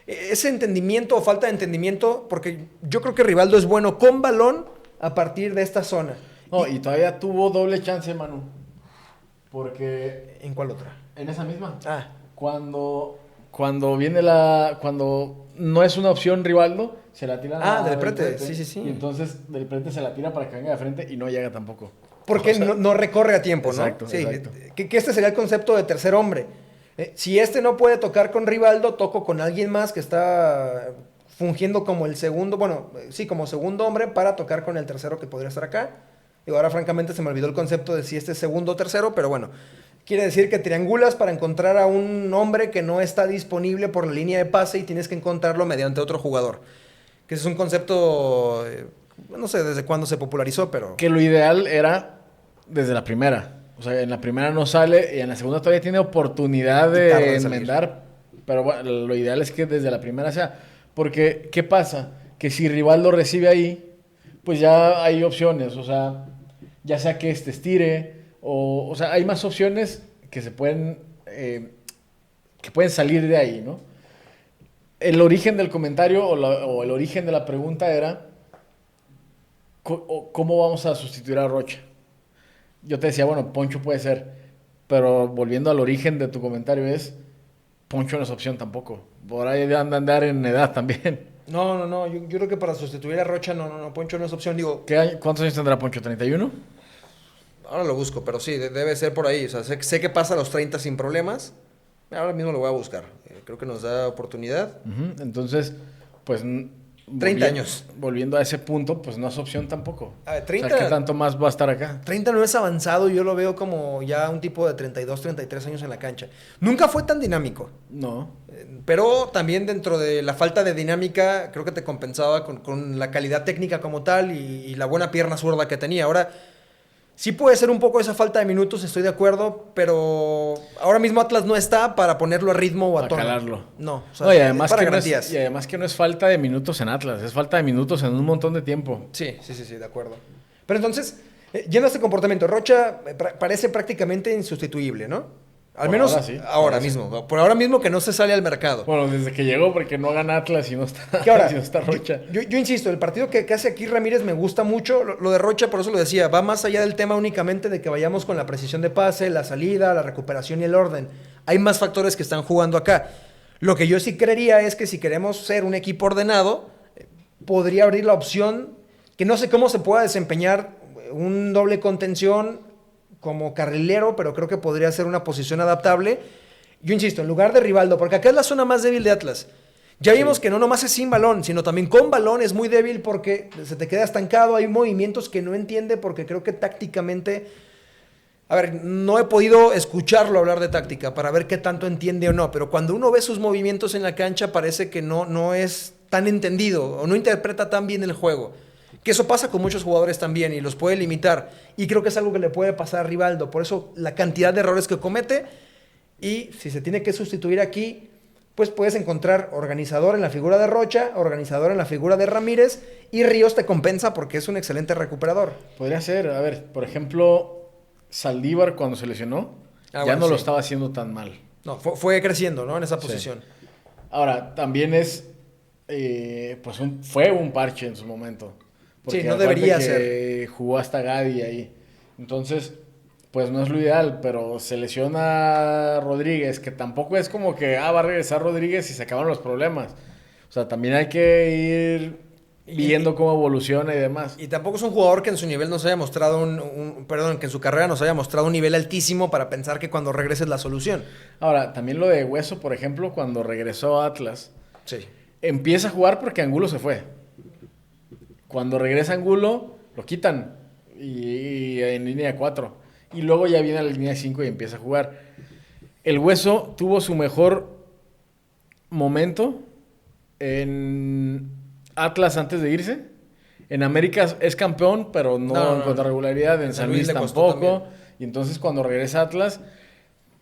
Ese entendimiento o falta de entendimiento, porque yo creo que Rivaldo es bueno con balón a partir de esta zona. No, y todavía tuvo doble chance, Manu. Porque... ¿En cuál otra? En esa misma. Ah. Cuando no es una opción Rivaldo, se la tira del Prete. Sí. Y entonces del Prete se la tira para que venga de frente y no llega tampoco. Porque no recorre a tiempo, ¿no? Exacto. Que este sería el concepto de tercer hombre. Si este no puede tocar con Rivaldo, toco con alguien más que está fungiendo como el segundo, como segundo hombre para tocar con el tercero que podría estar acá. Y ahora francamente se me olvidó el concepto de si este es segundo o tercero, pero bueno. Quiere decir que triangulas para encontrar a un hombre que no está disponible por la línea de pase y tienes que encontrarlo mediante otro jugador. Que ese es un concepto... no sé desde cuándo se popularizó, pero... Que lo ideal era desde la primera. O sea, en la primera no sale y en la segunda todavía tiene oportunidad de enmendar. Pero bueno, lo ideal es que desde la primera sea... Porque, ¿qué pasa? Que si Rivaldo recibe ahí, pues ya hay opciones, o sea, ya sea que estire, o sea, hay más opciones que que pueden salir de ahí, ¿no? El origen del comentario o el origen de la pregunta era, ¿cómo vamos a sustituir a Rocha? Yo te decía, bueno, Poncho puede ser, pero volviendo al origen de tu comentario es, Poncho no es opción tampoco. Por ahí anda a andar en edad también. No. Yo creo que para sustituir a Rocha, no. Poncho no es opción. Digo, ¿Cuántos años tendrá Poncho? ¿31? ahora lo busco, pero sí, debe ser por ahí. O sea, sé que pasa a los 30 sin problemas. Ahora mismo lo voy a buscar. Creo que nos da oportunidad. Ujú. Entonces, pues 30 años. Volviendo a ese punto, pues no es opción tampoco. A ver, O 30, sea, ¿qué tanto más va a estar acá? 30 no es avanzado, yo lo veo como ya un tipo de 32, 33 años en la cancha. Nunca fue tan dinámico, No. pero también dentro de la falta de dinámica, creo que te compensaba con la calidad técnica como tal y la buena pierna zurda que tenía. Ahora, sí puede ser un poco esa falta de minutos, estoy de acuerdo, pero ahora mismo Atlas no está para ponerlo a ritmo o a A tono. calarlo. No, o sea, No, y además, para que no garantías. es, y además que no es falta de minutos en Atlas, es falta de minutos en un montón de tiempo. Sí, de acuerdo. Pero entonces, yendo a este comportamiento, Rocha parece prácticamente insustituible, ¿no? Al Por menos ahora sí, ahora ahora sí. mismo. Por ahora mismo que no se sale al mercado. Bueno, desde que llegó, porque no gana Atlas y no está, Que ahora, y no está Rocha. yo insisto, el partido que hace aquí Ramírez me gusta mucho. Lo de Rocha, por eso lo decía, va más allá del tema únicamente de que vayamos con la precisión de pase, la salida, la recuperación y el orden. Hay más factores que están jugando acá. Lo que yo sí creería es que si queremos ser un equipo ordenado, podría abrir la opción, que no sé cómo se pueda desempeñar un doble contención como carrilero, pero creo que podría ser una posición adaptable. Yo insisto, en lugar de Rivaldo, porque acá es la zona más débil de Atlas. Ya vimos que no nomás es sin balón, sino también con balón es muy débil porque se te queda estancado, hay movimientos que no entiende porque creo que tácticamente... A ver, no he podido escucharlo hablar de táctica para ver qué tanto entiende o no, pero cuando uno ve sus movimientos en la cancha parece que no es tan entendido o no interpreta tan bien el juego. Que eso pasa con muchos jugadores también y los puede limitar. Y creo que es algo que le puede pasar a Rivaldo. Por eso la cantidad de errores que comete. Y si se tiene que sustituir aquí, pues puedes encontrar organizador en la figura de Rocha, organizador en la figura de Ramírez. Y Ríos te compensa porque es un excelente recuperador. Podría ser, a ver, por ejemplo, Saldívar cuando se lesionó, ya bueno, no lo sí. estaba haciendo tan mal. No, fue creciendo, ¿no? En esa Sí. posición. Ahora, también es, pues fue un parche en su momento. Sí, no debería ser. Jugó hasta Gadi ahí. Entonces, pues no es lo ideal, pero se lesiona Rodríguez, que tampoco es como que, va a regresar Rodríguez y se acaban los problemas. O sea, también hay que ir viendo cómo evoluciona y demás. Y tampoco es un jugador que en su nivel nos haya mostrado perdón, que en su carrera nos haya mostrado un nivel altísimo para pensar que cuando regrese es la solución. Ahora, también lo de Hueso, por ejemplo, cuando regresó a Atlas, Sí. empieza a jugar porque Angulo se fue. Cuando regresa Angulo, lo quitan y en línea de 4. Y luego ya viene a la línea de 5 y empieza a jugar. El Hueso tuvo su mejor momento en Atlas antes de irse. En América es campeón, pero no en cuanto a regularidad. En San Luis le costó tampoco. también. Y entonces cuando regresa a Atlas,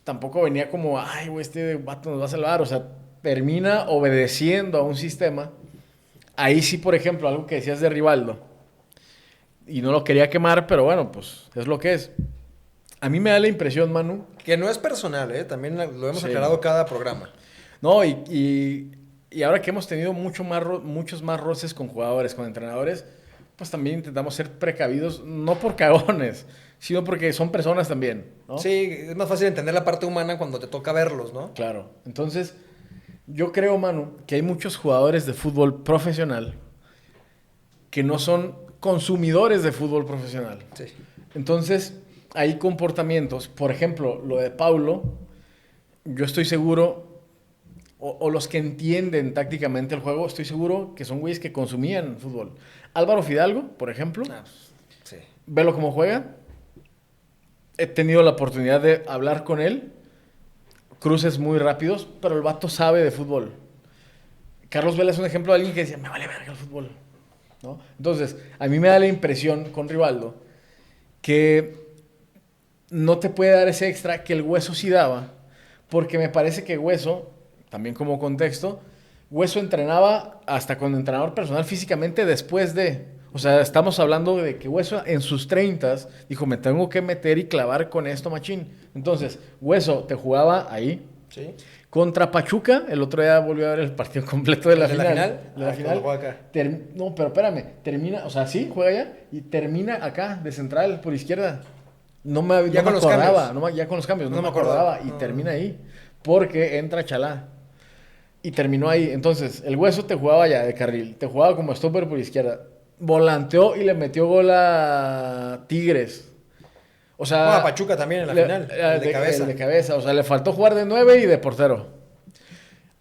tampoco venía como, ay, güey, este vato nos va a salvar. O sea, termina obedeciendo a un sistema. Ahí sí, por ejemplo, algo que decías de Rivaldo. Y no lo quería quemar, pero bueno, pues es lo que es. A mí me da la impresión, Manu. Que no es personal, ¿eh? También lo hemos Sí. aclarado cada programa. No, y ahora que hemos tenido muchos más roces con jugadores, con entrenadores, pues también intentamos ser precavidos, no por cagones, sino porque son personas también, ¿no? Sí, es más fácil entender la parte humana cuando te toca verlos, ¿no? Claro. Entonces, yo creo, Manu, que hay muchos jugadores de fútbol profesional que no son consumidores de fútbol profesional. Sí. Entonces, hay comportamientos, por ejemplo, lo de Paulo, yo estoy seguro, o los que entienden tácticamente el juego, estoy seguro que son güeyes que consumían fútbol. Álvaro Fidalgo, por ejemplo, Sí. velo cómo juega. He tenido la oportunidad de hablar con él, cruces muy rápidos, pero el vato sabe de fútbol. Carlos Vela es un ejemplo de alguien que decía, me vale verga el fútbol, ¿no? Entonces, a mí me da la impresión con Rivaldo que no te puede dar ese extra que el Hueso sí daba, porque me parece que Hueso, también como contexto, Hueso entrenaba hasta con entrenador personal físicamente después de... O sea, estamos hablando de que Hueso en sus 30 dijo, me tengo que meter y clavar con esto, machín. Entonces, Hueso te jugaba ahí. Sí. Contra Pachuca, el otro día volvió a ver el partido completo de la final. De la final. Acá. No, pero espérame, termina, o sea, sí, juega ya y termina acá, de central, por izquierda. No me acordaba, ya con los cambios, no me acordaba. Y termina ahí, porque entra Chalá. Y terminó ahí. Entonces, el Hueso te jugaba ya de carril, te jugaba como stopper por izquierda. Volanteó y le metió gol a Tigres. O sea, a Pachuca también en la final, el de cabeza. El de cabeza, o sea, le faltó jugar de 9 y de portero.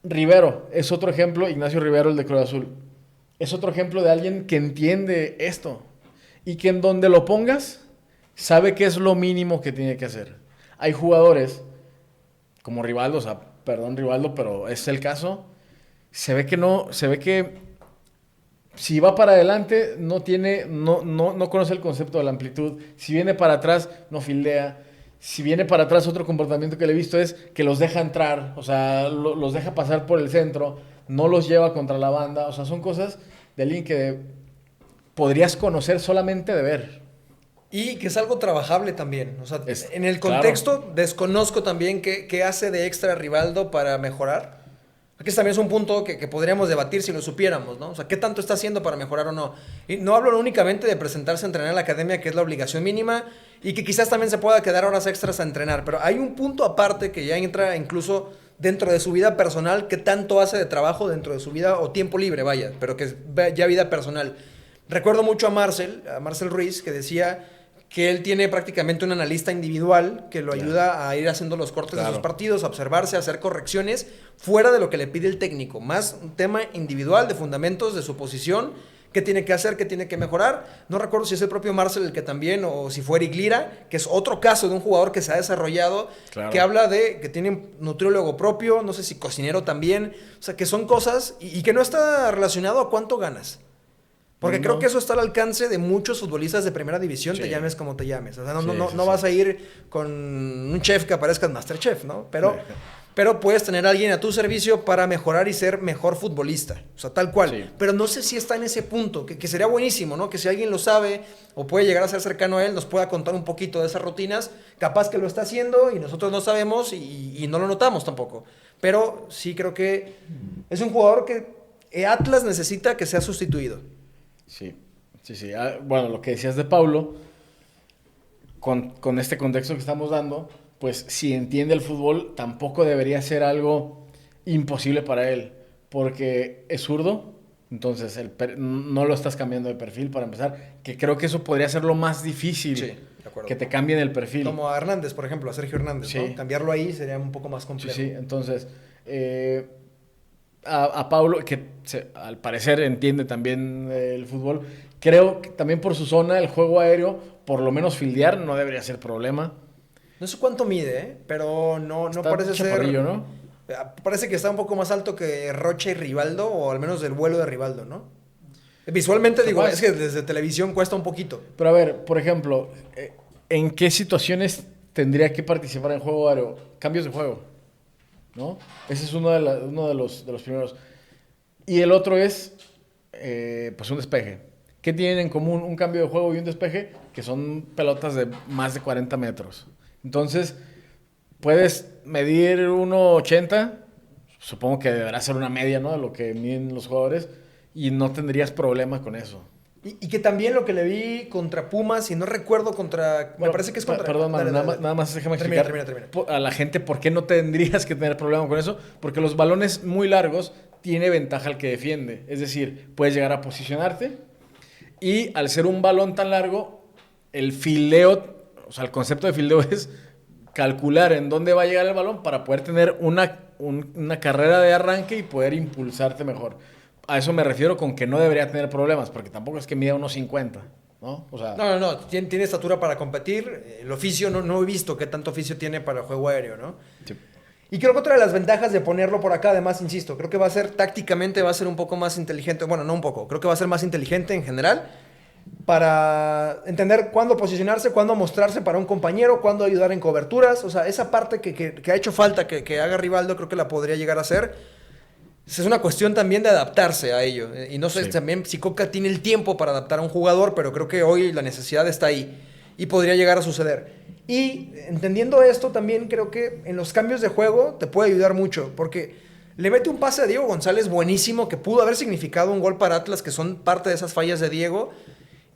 Rivero, es otro ejemplo, Ignacio Rivero, el de Cruz Azul. Es otro ejemplo de alguien que entiende esto. Y que en donde lo pongas, sabe que es lo mínimo que tiene que hacer. Hay jugadores, como Rivaldo, o sea, perdón Rivaldo, pero es el caso. Se ve que si va para adelante, no conoce el concepto de la amplitud. Si viene para atrás, no fildea. Si viene para atrás, otro comportamiento que le he visto es que los deja entrar, o sea, los deja pasar por el centro, no los lleva contra la banda. O sea, son cosas de alguien que podrías conocer solamente de ver. Y que es algo trabajable también. O sea, en el contexto, desconozco también qué hace de extra Rivaldo para mejorar. Aquí también es un punto que podríamos debatir si lo supiéramos, ¿no? O sea, ¿qué tanto está haciendo para mejorar o no? Y no hablo únicamente de presentarse a entrenar en la academia, que es la obligación mínima, y que quizás también se pueda quedar horas extras a entrenar, pero hay un punto aparte que ya entra incluso dentro de su vida personal, ¿qué tanto hace de trabajo dentro de su vida o tiempo libre, vaya, pero que es ya vida personal? Recuerdo mucho a Marcel Ruiz, que decía que él tiene prácticamente un analista individual que lo ayuda a ir haciendo los cortes de sus partidos, a observarse, a hacer correcciones fuera de lo que le pide el técnico. Más un tema individual de fundamentos de su posición, qué tiene que hacer, qué tiene que mejorar. No recuerdo si es el propio Marcel el que también, o si fue Eric Lira, que es otro caso de un jugador que se ha desarrollado, que habla de que tiene un nutriólogo propio, no sé si cocinero también. O sea, que son cosas y que no está relacionado a cuánto ganas. Porque creo que eso está al alcance de muchos futbolistas de primera división, te llames como te llames. O sea, no vas a ir con un chef que aparezca en MasterChef, ¿no? Pero puedes tener a alguien a tu servicio para mejorar y ser mejor futbolista. O sea, tal cual. Sí. Pero no sé si está en ese punto, que sería buenísimo, ¿no? Que si alguien lo sabe o puede llegar a ser cercano a él, nos pueda contar un poquito de esas rutinas. Capaz que lo está haciendo y nosotros no sabemos y no lo notamos tampoco. Pero sí creo que es un jugador que Atlas necesita que sea sustituido. Sí. Bueno, lo que decías de Paulo, con este contexto que estamos dando, pues si entiende el fútbol, tampoco debería ser algo imposible para él, porque es zurdo, entonces no lo estás cambiando de perfil para empezar, que creo que eso podría ser lo más difícil, que te cambien el perfil. Como a Hernández, por ejemplo, a Sergio Hernández, ¿no? Cambiarlo ahí sería un poco más complejo. Sí, entonces... A Paulo, que al parecer entiende también el fútbol, creo que también por su zona, el juego aéreo, por lo menos fildear, no debería ser problema. No sé cuánto mide, pero no parece ser... ¿no? Parece que está un poco más alto que Rocha y Rivaldo, o al menos del vuelo de Rivaldo, ¿no? Visualmente digo, es que desde televisión cuesta un poquito. Pero a ver, por ejemplo, ¿en qué situaciones tendría que participar en juego aéreo? Cambios de juego, ¿no? Ese es uno de los primeros. Y el otro es, pues un despeje. ¿Qué tienen en común un cambio de juego y un despeje? Que son pelotas de más de 40 metros. Entonces, puedes medir 1.80, supongo que deberá ser una media, ¿no? De lo que miden los jugadores, y no tendrías problema con eso. Y que también lo que le vi contra Pumas, y no recuerdo contra... Bueno, me parece que es contra... Perdón, dale. Nada más déjame explicar termina. A la gente por qué no tendrías que tener problema con eso. Porque los balones muy largos tiene ventaja el que defiende. Es decir, puedes llegar a posicionarte y al ser un balón tan largo, el fildeo, o sea, el concepto de fildeo es calcular en dónde va a llegar el balón para poder tener una carrera de arranque y poder impulsarte mejor. A eso me refiero con que no debería tener problemas, porque tampoco es que mida 1.50, ¿no? O sea... No. Tiene estatura para competir. El oficio, no he visto qué tanto oficio tiene para el juego aéreo, ¿no? Sí. Y creo que otra de las ventajas de ponerlo por acá, además, insisto, creo que tácticamente va a ser un poco más inteligente. Bueno, no un poco, creo que va a ser más inteligente en general para entender cuándo posicionarse, cuándo mostrarse para un compañero, cuándo ayudar en coberturas. O sea, esa parte que ha hecho falta que haga Rivaldo, creo que la podría llegar a hacer. Es una cuestión también de adaptarse a ello. Y no sé Sí. también si Coca tiene el tiempo para adaptar a un jugador, pero creo que hoy la necesidad está ahí y podría llegar a suceder. Y entendiendo esto, también creo que en los cambios de juego te puede ayudar mucho, porque le mete un pase a Diego González buenísimo que pudo haber significado un gol para Atlas, que son parte de esas fallas de Diego.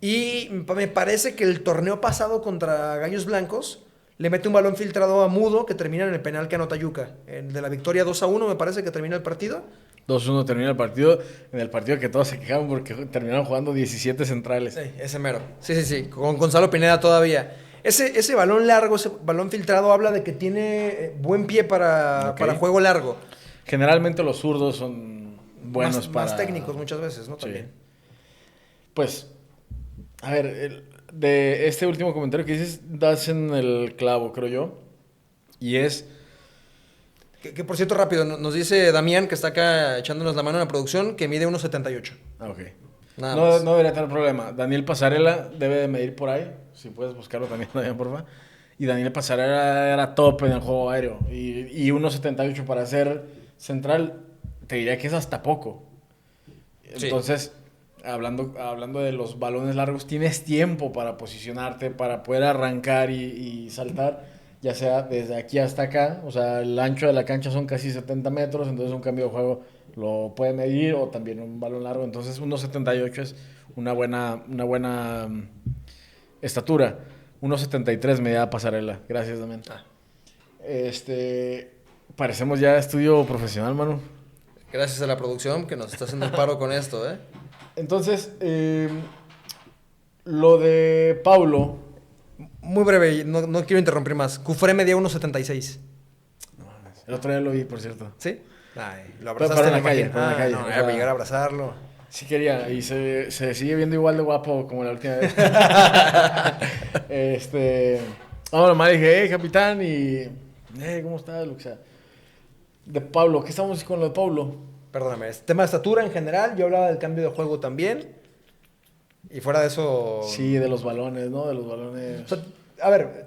Y me parece que el torneo pasado contra Gallos Blancos le mete un balón filtrado a Mudo que termina en el penal que anota Yuca. El de la victoria 2-1 me parece que termina el partido. 2-1 termina el partido, en el partido que todos se quejaban porque terminaron jugando 17 centrales. Sí, ese mero. Sí. Con Gonzalo Pineda todavía. Ese balón largo, ese balón filtrado habla de que tiene buen pie para juego largo. Generalmente los zurdos son buenos Más técnicos muchas veces, ¿no? Sí. También. Pues, a ver, de este último comentario que dices, das en el clavo, creo yo. Y es... Que por cierto, rápido, nos dice Damián, que está acá echándonos la mano en la producción, que mide 1.78. Ah, ok. Nada más. No debería tener problema. Daniel Pasarela debe de medir por ahí. Si puedes buscarlo también, Damián, porfa. Y Daniel Pasarela era top en el juego aéreo. Y 1.78 para ser central, te diría que es hasta poco. Sí. Entonces, hablando de los balones largos, tienes tiempo para posicionarte, para poder arrancar y saltar, ya sea desde aquí hasta acá. O sea, el ancho de la cancha son casi 70 metros, entonces un cambio de juego lo puede medir, o también un balón largo. Entonces 1.78 es una buena estatura. 1.73 medida Pasarela. Gracias, Damián. Parecemos ya estudio profesional, Manu. Gracias a la producción que nos está haciendo el paro con esto, ¿eh? Entonces, lo de Paulo. Muy breve, no quiero interrumpir más. Cufré medía 1.76. El otro día lo vi, por cierto. ¿Sí? Ay, lo Pero abrazaste en la me calle, imagino. pero en la calle, No, o era sea- para llegar a abrazarlo. Sí quería, y se sigue viendo igual de guapo como la última vez. Nomás dije, hey, capitán, y... ¿cómo estás? Lo que sea. De Pablo, ¿qué estamos con lo de Pablo? Perdóname, es tema de estatura en general. Yo hablaba del cambio de juego también. Y fuera de eso... Sí, de los balones, ¿no? De los balones... O sea, a ver,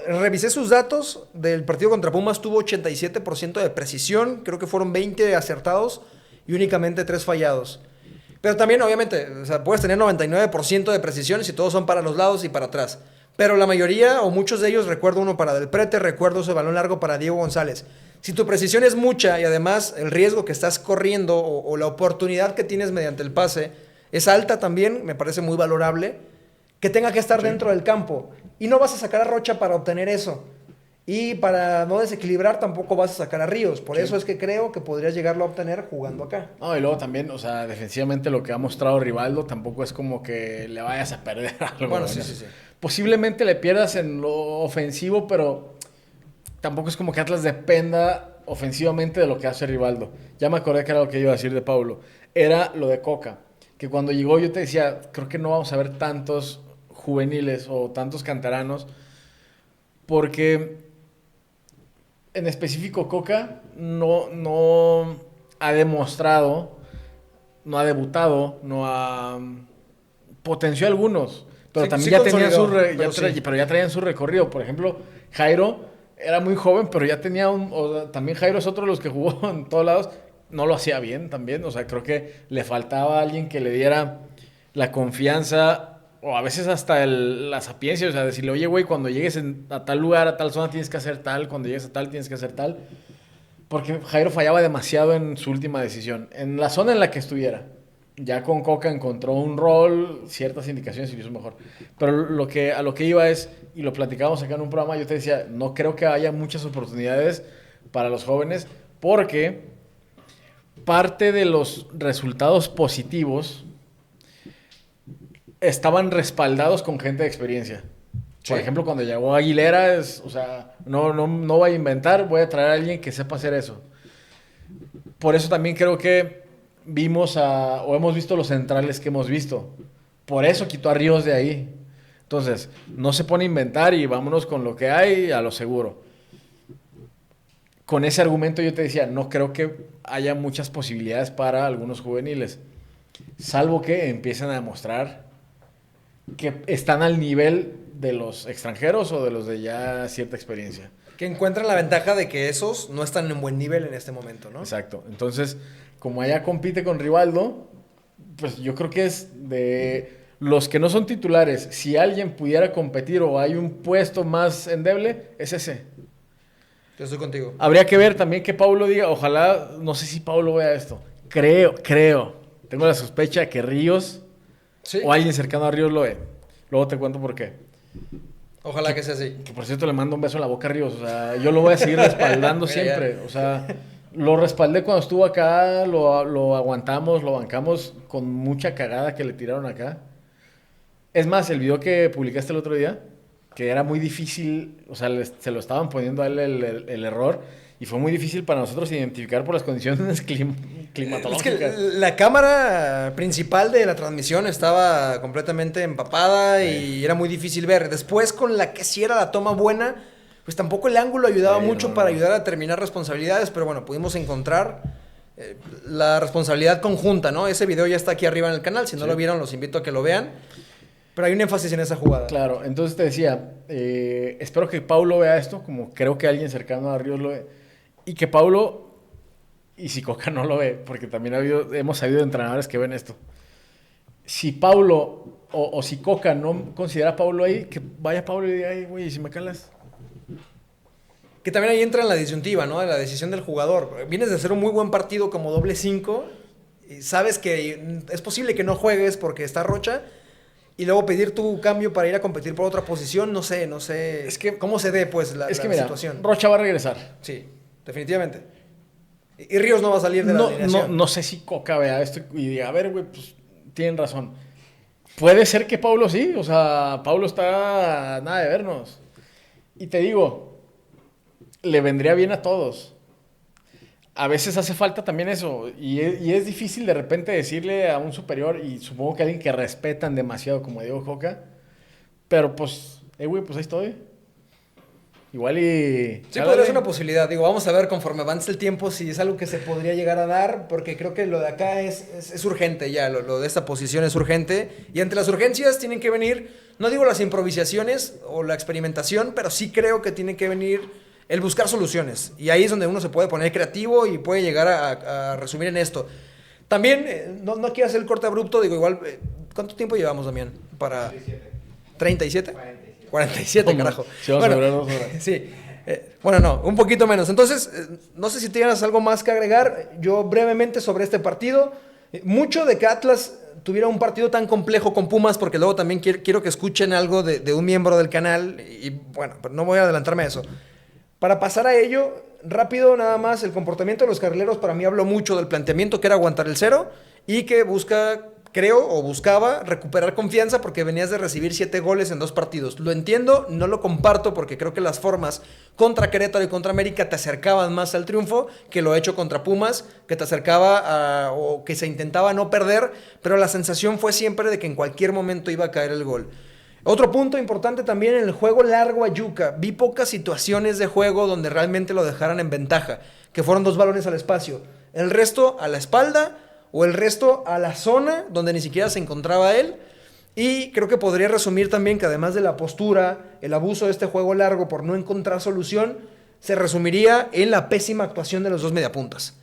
revisé sus datos del partido contra Pumas, tuvo 87% de precisión, creo que fueron 20 acertados y únicamente 3 fallados. Pero también, obviamente, o sea, puedes tener 99% de precisión si todos son para los lados y para atrás. Pero la mayoría, o muchos de ellos, recuerdo uno para Del Prete, recuerdo ese balón largo para Diego González. Si tu precisión es mucha y además el riesgo que estás corriendo o la oportunidad que tienes mediante el pase es alta también, me parece muy valorable, que tenga que estar dentro del campo. Y no vas a sacar a Rocha para obtener eso. Y para no desequilibrar tampoco vas a sacar a Ríos. Por eso es que creo que podrías llegarlo a obtener jugando acá. No, y luego también, o sea, defensivamente lo que ha mostrado Rivaldo tampoco es como que le vayas a perder algo. Bueno, ¿no? sí. Posiblemente le pierdas en lo ofensivo, pero tampoco es como que Atlas dependa ofensivamente de lo que hace Rivaldo. Ya me acordé que era lo que iba a decir de Paulo. Era lo de Coca, que cuando llegó yo te decía, creo que no vamos a ver tantos juveniles o tantos canteranos, porque en específico Coca no ha demostrado, no ha debutado, no ha potenció algunos, pero Sí, también sí ya tenían consolidó, pero ya traían su recorrido. Por ejemplo, Jairo era muy joven, pero ya tenía también Jairo es otro de los que jugó en todos lados, no lo hacía bien también, o sea, creo que le faltaba alguien que le diera la confianza o a veces hasta la sapiencia, o sea, decirle, oye, güey, cuando llegues a tal lugar, a tal zona, tienes que hacer tal, cuando llegues a tal, tienes que hacer tal. Porque Jairo fallaba demasiado en su última decisión, en la zona en la que estuviera. Ya con Coca encontró un rol, ciertas indicaciones y lo hizo mejor. Pero a lo que iba es, y lo platicábamos acá en un programa, yo te decía, no creo que haya muchas oportunidades para los jóvenes, porque parte de los resultados positivos estaban respaldados con gente de experiencia. Por ejemplo, cuando llegó Aguilera, o sea, no voy a inventar, voy a traer a alguien que sepa hacer eso. Por eso también creo que hemos visto los centrales que hemos visto. Por eso quitó a Ríos de ahí. Entonces, no se pone a inventar y vámonos con lo que hay a lo seguro. Con ese argumento yo te decía, no creo que haya muchas posibilidades para algunos juveniles. Salvo que empiecen a demostrar que están al nivel de los extranjeros o de los de ya cierta experiencia. Que encuentran la ventaja de que esos no están en buen nivel en este momento, ¿no? Exacto. Entonces, como allá compite con Rivaldo, pues yo creo que es de los que no son titulares. Si alguien pudiera competir o hay un puesto más endeble, es ese. Yo estoy contigo. Habría que ver también que Paulo diga, ojalá, no sé si Paulo vea esto. Creo. Tengo la sospecha que Ríos Sí. o alguien cercano a Ríos lo ve. Luego te cuento por qué. Ojalá que sea así. Que por cierto le mando un beso en la boca a Ríos. O sea, yo lo voy a seguir respaldando Mira, siempre. O sea, lo respaldé cuando estuvo acá, lo aguantamos, lo bancamos con mucha cagada que le tiraron acá. Es más, el video que publicaste el otro día, que era muy difícil, o sea, se lo estaban poniendo a él el error, y fue muy difícil para nosotros identificar por las condiciones Es climatológicas. que la cámara principal de la transmisión estaba completamente empapada y era muy difícil ver. Después, con la que sí era la toma buena, pues tampoco el ángulo ayudaba mucho para ayudar a terminar responsabilidades, pero bueno, pudimos encontrar la responsabilidad conjunta, ¿no? Ese video ya está aquí arriba en el canal. Si no lo vieron, los invito a que lo vean. Pero hay un énfasis en esa jugada. Claro, entonces te decía, espero que Paulo vea esto, como creo que alguien cercano a Ríos lo ve, y que Paulo, y si Coca no lo ve, porque también hemos sabido de entrenadores que ven esto, si Paulo o si Coca no considera a Paulo ahí, que vaya Paulo y diga, ay, güey, si me calas. Que también ahí entra en la disyuntiva, ¿no? De la decisión del jugador. Vienes de hacer un muy buen partido como doble 5, y sabes que es posible que no juegues porque está Rocha, y luego pedir tu cambio para ir a competir por otra posición, no sé. Es que, ¿cómo se dé, pues, la mira, situación? Rocha va a regresar. Sí, definitivamente. Y Ríos no va a salir de la alineación. No sé si Coca vea esto y diga, a ver, güey, pues tienen razón. Puede ser que Paulo sí, o sea, Paulo está nada de vernos. Y te digo, le vendría bien a todos. A veces hace falta también eso, y es difícil de repente decirle a un superior, y supongo que a alguien que respetan demasiado, como Diego Coca, pero pues, güey, pues ahí estoy. Igual y... Sí, podría ser una posibilidad. Digo, vamos a ver conforme avance el tiempo si es algo que se podría llegar a dar, porque creo que lo de acá es urgente ya, lo de esta posición es urgente. Y entre las urgencias tienen que venir, no digo las improvisaciones o la experimentación, pero sí creo que tiene que venir el buscar soluciones. Y ahí es donde uno se puede poner creativo y puede llegar a resumir en esto. También, no quiero hacer el corte abrupto, digo, igual, ¿cuánto tiempo llevamos, Damián? Para... 37. 47, carajo. Si vamos a durar 2 horas. Sí. Bueno, no, un poquito menos. Entonces, no sé si tienes algo más que agregar. Yo brevemente sobre este partido. Mucho de que Atlas tuviera un partido tan complejo con Pumas, porque luego también quiero que escuchen algo de un miembro del canal. Y bueno, pero no voy a adelantarme a eso. Para pasar a ello, rápido nada más, el comportamiento de los carrileros para mí habló mucho del planteamiento que era aguantar el 0 y que buscaba recuperar confianza porque venías de recibir 7 goles en 2 partidos. Lo entiendo, no lo comparto porque creo que las formas contra Querétaro y contra América te acercaban más al triunfo que lo hecho contra Pumas, que te acercaba o que se intentaba no perder, pero la sensación fue siempre de que en cualquier momento iba a caer el gol. Otro punto importante también en el juego largo a Yuca. Vi pocas situaciones de juego donde realmente lo dejaran en ventaja, que fueron 2 balones al espacio. El resto a la espalda o el resto a la zona donde ni siquiera se encontraba él. Y creo que podría resumir también que además de la postura, el abuso de este juego largo por no encontrar solución, se resumiría en la pésima actuación de los 2 mediapuntas.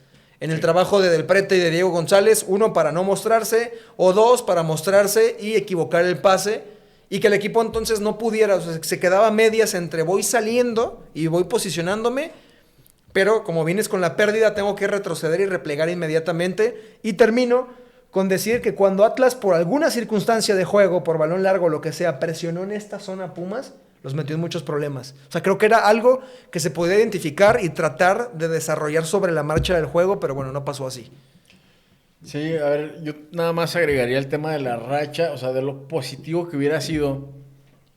En el trabajo de Del Prete y de Diego González, 1 para no mostrarse o 2 para mostrarse y equivocar el pase. Y que el equipo entonces no pudiera, o sea, se quedaba a medias entre voy saliendo y voy posicionándome, pero como vienes con la pérdida tengo que retroceder y replegar inmediatamente. Y termino con decir que cuando Atlas por alguna circunstancia de juego, por balón largo, lo que sea, presionó en esta zona Pumas, los metió en muchos problemas. O sea, creo que era algo que se podía identificar y tratar de desarrollar sobre la marcha del juego, pero bueno, no pasó así. Sí, a ver, yo nada más agregaría el tema de la racha, o sea, de lo positivo que hubiera sido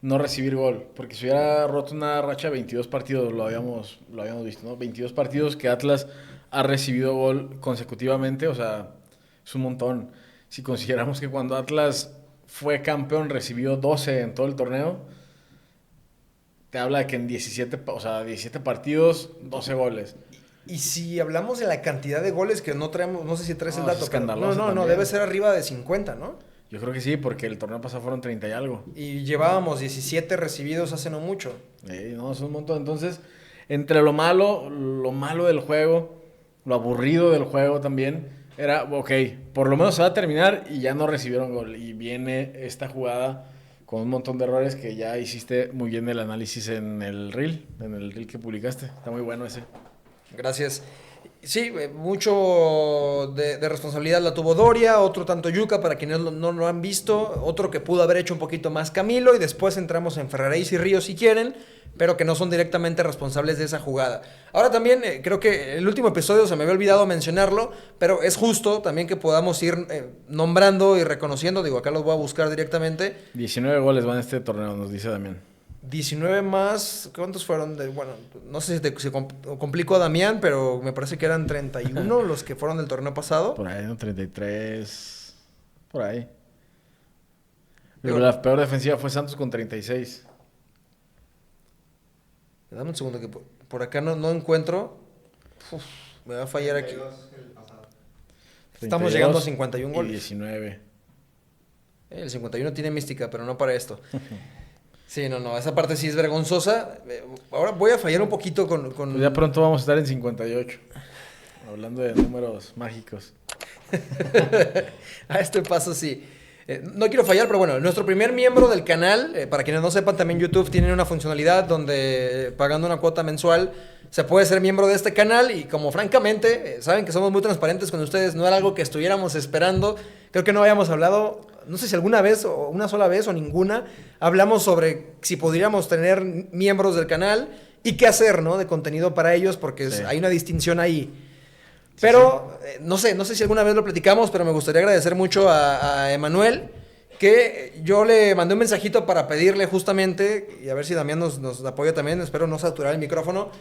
no recibir gol, porque si hubiera roto una racha de 22 partidos, lo habíamos visto, ¿no? 22 partidos que Atlas ha recibido gol consecutivamente, o sea, es un montón. Si consideramos que cuando Atlas fue campeón recibió 12 en todo el torneo, te habla de que en 17 partidos, 12 goles. Y si hablamos de la cantidad de goles que no traemos, no sé si traes el dato. Escandaloso No, debe ser arriba de 50, ¿no? Yo creo que sí, porque el torneo pasado fueron 30 y algo. Y llevábamos 17 recibidos hace no mucho. No, es un montón. Entonces, entre lo malo del juego, lo aburrido del juego también, Era, ok, por lo menos se va a terminar y ya no recibieron gol. Y viene esta jugada con un montón de errores que ya hiciste muy bien el análisis en el reel que publicaste. Está muy bueno ese. Gracias. Sí, mucho de responsabilidad la tuvo Doria, otro tanto Yuka para quienes no lo han visto, otro que pudo haber hecho un poquito más Camilo y después entramos en Ferraréis y Ríos si quieren, pero que no son directamente responsables de esa jugada. Ahora también creo que el último episodio se me había olvidado mencionarlo, pero es justo también que podamos ir nombrando y reconociendo, digo, acá los voy a buscar directamente. 19 goles van a este torneo, nos dice Damián. 19 más, ¿cuántos fueron? Bueno, no sé si complico a Damián, pero me parece que eran 31 los que fueron del torneo pasado. Por ahí, ¿no? 33. Por ahí. Digo, la peor defensiva fue Santos con 36. Dame un segundo que por acá no encuentro. Uf, me va a fallar aquí. Estamos llegando a 51 goles. Y 19. El 51 tiene mística, pero no para esto. Sí, no, esa parte sí es vergonzosa. Ahora voy a fallar un poquito con... Pues ya pronto vamos a estar en 58. Hablando de números mágicos. A este paso sí. No quiero fallar, pero bueno, nuestro primer miembro del canal, para quienes no sepan, también YouTube tiene una funcionalidad donde pagando una cuota mensual se puede ser miembro de este canal y como francamente saben que somos muy transparentes con ustedes, no era algo que estuviéramos esperando. Creo que no habíamos hablado, no sé si alguna vez o una sola vez o ninguna, hablamos sobre si podríamos tener miembros del canal y qué hacer, ¿no? De contenido para ellos porque Sí. hay una distinción ahí. Pero no sé si alguna vez lo platicamos, pero me gustaría agradecer mucho a Emanuel, que yo le mandé un mensajito para pedirle justamente, y a ver si Damián nos apoya también, espero no saturar el micrófono,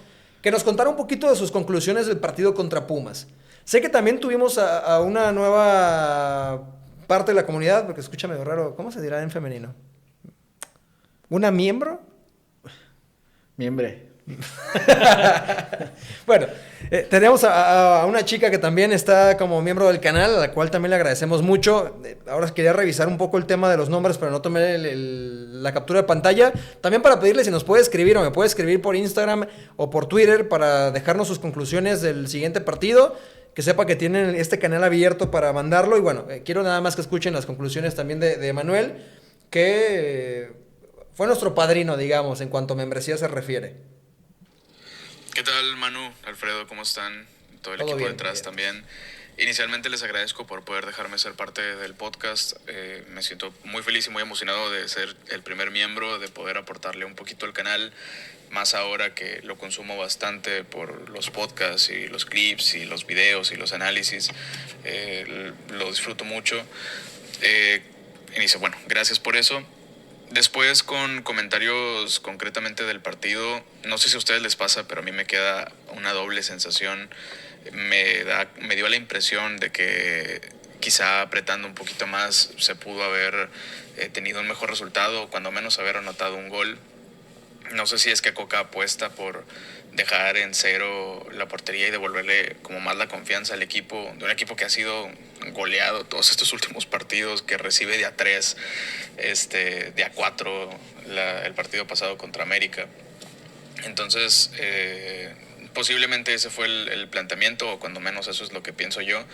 que nos contara un poquito de sus conclusiones del partido contra Pumas. Sé que también tuvimos a una nueva parte de la comunidad, porque escucha medio raro, ¿cómo se dirá en femenino? ¿Una miembro? Miembre. Bueno, tenemos a una chica que también está como miembro del canal, a la cual también le agradecemos mucho. Ahora quería revisar un poco el tema de los nombres, pero no tomé la captura de pantalla. También para pedirle si nos puede escribir o me puede escribir por Instagram o por Twitter para dejarnos sus conclusiones del siguiente partido. Que sepa que tienen este canal abierto para mandarlo. Y bueno, quiero nada más que escuchen las conclusiones también de Manuel, que fue nuestro padrino, digamos, en cuanto a membresía se refiere. ¿Qué tal, Manu, Alfredo? ¿Cómo están? Todo el Todo equipo bien, detrás bien. también. Inicialmente les agradezco por poder dejarme ser parte del podcast. Me siento muy feliz y muy emocionado de ser el primer miembro, de poder aportarle un poquito al canal, más ahora que lo consumo bastante por los podcasts y los clips y los videos y los análisis. Lo disfruto mucho. Bueno, gracias por eso. Después, con comentarios concretamente del partido, no sé si a ustedes les pasa, pero a mí me queda una doble sensación. Me dio la impresión de que quizá apretando un poquito más se pudo haber tenido un mejor resultado, o cuando menos haber anotado un gol. No sé si es que Coca apuesta por dejar en cero la portería y devolverle como más la confianza al equipo, de un equipo que ha sido goleado todos estos últimos partidos, que recibe de a 3, de a 4 el partido pasado contra América. Entonces, posiblemente ese fue el planteamiento, o cuando menos eso es lo que pienso yo.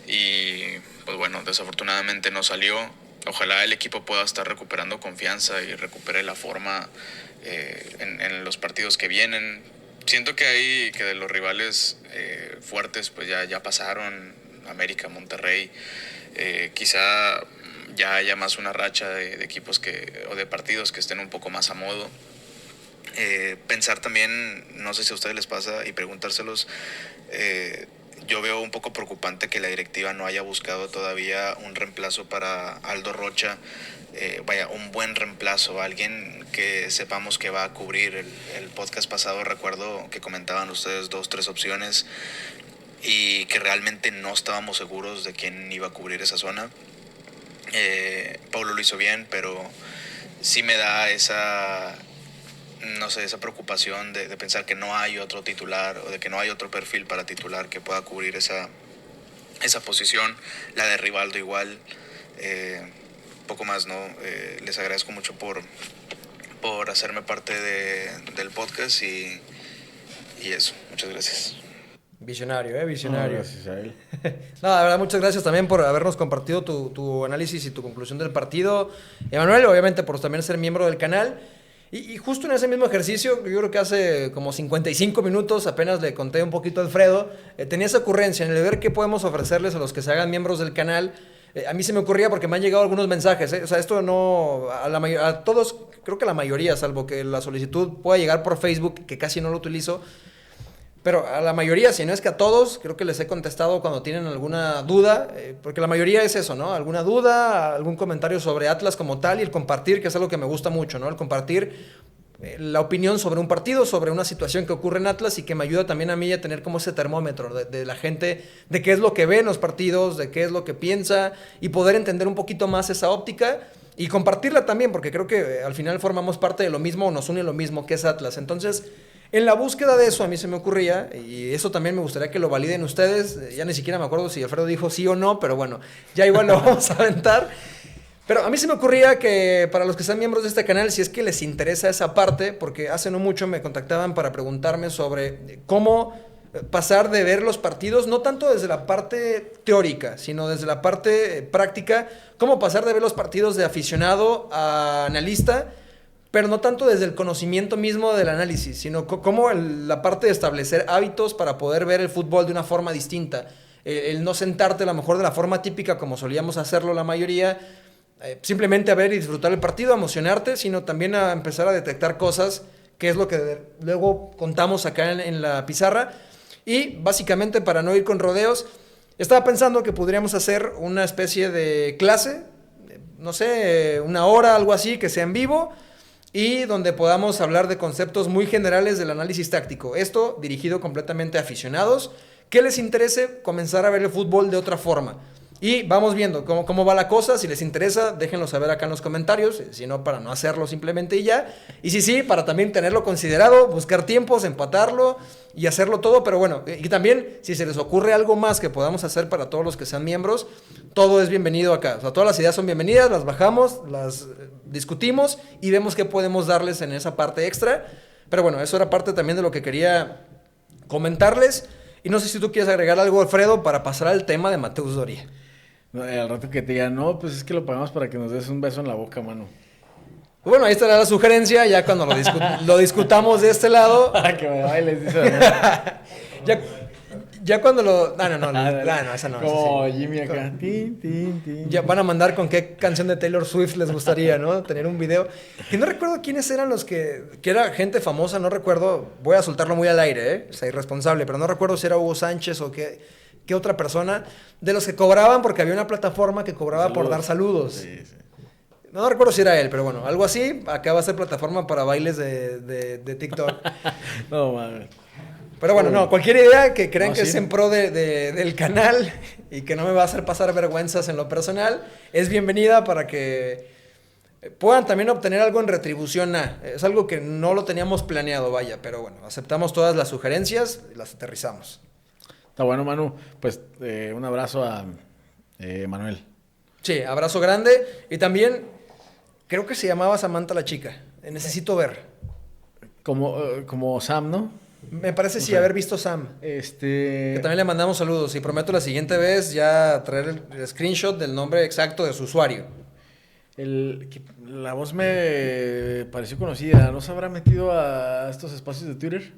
Y pues bueno, desafortunadamente no salió. Ojalá el equipo pueda estar recuperando confianza y recupere la forma en los partidos que vienen. Siento que de los rivales fuertes pues ya pasaron, América, Monterrey. Quizá ya haya más una racha de equipos o de partidos que estén un poco más a modo. Pensar también, no sé si a ustedes les pasa, y preguntárselos, yo veo un poco preocupante que la directiva no haya buscado todavía un reemplazo para Aldo Rocha, un buen reemplazo, alguien que sepamos que va a cubrir. El podcast pasado recuerdo que comentaban ustedes 2-3 opciones y que realmente no estábamos seguros de quién iba a cubrir esa zona. Paulo lo hizo bien, pero sí me da esa preocupación de pensar que no hay otro titular, o de que no hay otro perfil para titular que pueda cubrir esa posición. La de Rivaldo igual. Poco más, ¿no? Les agradezco mucho por hacerme parte del podcast y eso. Muchas gracias. Visionario, visionario. No, gracias a él. No, la verdad, muchas gracias también por habernos compartido tu análisis y tu conclusión del partido. Emanuel, obviamente, por también ser miembro del canal. Y justo en ese mismo ejercicio, yo creo que hace como 55 minutos, apenas le conté un poquito a Alfredo, tenía esa ocurrencia en el ver qué podemos ofrecerles a los que se hagan miembros del canal. A mí se me ocurría porque me han llegado algunos mensajes. O sea, esto no... A todos, creo que la mayoría, salvo que la solicitud pueda llegar por Facebook, que casi no lo utilizo. Pero a la mayoría, si no es que a todos, creo que les he contestado cuando tienen alguna duda, porque la mayoría es eso, ¿no? Alguna duda, algún comentario sobre Atlas como tal y el compartir, que es algo que me gusta mucho, ¿no? El compartir la opinión sobre un partido, sobre una situación que ocurre en Atlas y que me ayuda también a mí a tener como ese termómetro de la gente, de qué es lo que ve en los partidos, de qué es lo que piensa y poder entender un poquito más esa óptica y compartirla también, porque creo que al final formamos parte de lo mismo o nos une lo mismo que es Atlas. Entonces... en la búsqueda de eso a mí se me ocurría, y eso también me gustaría que lo validen ustedes, ya ni siquiera me acuerdo si Alfredo dijo sí o no, pero bueno, ya igual lo vamos a aventar. Pero a mí se me ocurría que para los que sean miembros de este canal, si es que les interesa esa parte, porque hace no mucho me contactaban para preguntarme sobre cómo pasar de ver los partidos, no tanto desde la parte teórica, sino desde la parte práctica, cómo pasar de ver los partidos de aficionado a analista, pero no tanto desde el conocimiento mismo del análisis, sino como la parte de establecer hábitos para poder ver el fútbol de una forma distinta. El no sentarte a lo mejor de la forma típica como solíamos hacerlo la mayoría, simplemente a ver y disfrutar el partido, a emocionarte, sino también a empezar a detectar cosas, que es lo que luego contamos acá en la pizarra. Y básicamente, para no ir con rodeos, estaba pensando que podríamos hacer una especie de clase, no sé, una hora, algo así, que sea en vivo, y donde podamos hablar de conceptos muy generales del análisis táctico. Esto dirigido completamente a aficionados que les interese comenzar a ver el fútbol de otra forma. Y vamos viendo cómo va la cosa. Si les interesa, déjenlo saber acá en los comentarios. Si no, para no hacerlo simplemente y ya. Y si sí, para también tenerlo considerado, buscar tiempos, empatarlo y hacerlo todo. Pero bueno, y también si se les ocurre algo más que podamos hacer para todos los que sean miembros, todo es bienvenido acá. O sea, todas las ideas son bienvenidas, las bajamos, las discutimos y vemos qué podemos darles en esa parte extra. Pero bueno, eso era parte también de lo que quería comentarles. Y no sé si tú quieres agregar algo, Alfredo, para pasar al tema de Mateus Doria. No, al rato que te digan, no, pues es que lo pagamos para que nos des un beso en la boca, mano. Bueno, ahí estará la sugerencia, ya cuando lo discutamos de este lado. Que me bailes, dice. ya cuando lo... No, esa no. Como Sí. Jimmy acá. Tin, tin, tin. Ya van a mandar con qué canción de Taylor Swift les gustaría, ¿no? Tener un video. Que no recuerdo quiénes eran los que era gente famosa, no recuerdo. Voy a soltarlo muy al aire, ¿eh? O sea, irresponsable, pero no recuerdo si era Hugo Sánchez o qué otra persona. De los que cobraban, porque había una plataforma que cobraba por dar saludos. Sí, sí. No recuerdo si era él, pero bueno, algo así. Acá va a ser plataforma para bailes de TikTok. No, mames. Pero bueno, no, cualquier idea que crean No, que sí. es en pro del canal y que no me va a hacer pasar vergüenzas en lo personal, es bienvenida para que puedan también obtener algo en retribución a. Es algo que no lo teníamos planeado, vaya, pero bueno, aceptamos todas las sugerencias y las aterrizamos. Está bueno, Manu. Pues un abrazo a Manuel. Sí, abrazo grande. Y también, creo que se llamaba Samantha la chica. Necesito ver. Como Sam, ¿no? Me parece sí sé. haber visto Sam. Que también le mandamos saludos. Y prometo la siguiente vez ya traer el screenshot del nombre exacto de su usuario. La voz me pareció conocida. ¿No se habrá metido a estos espacios de Twitter?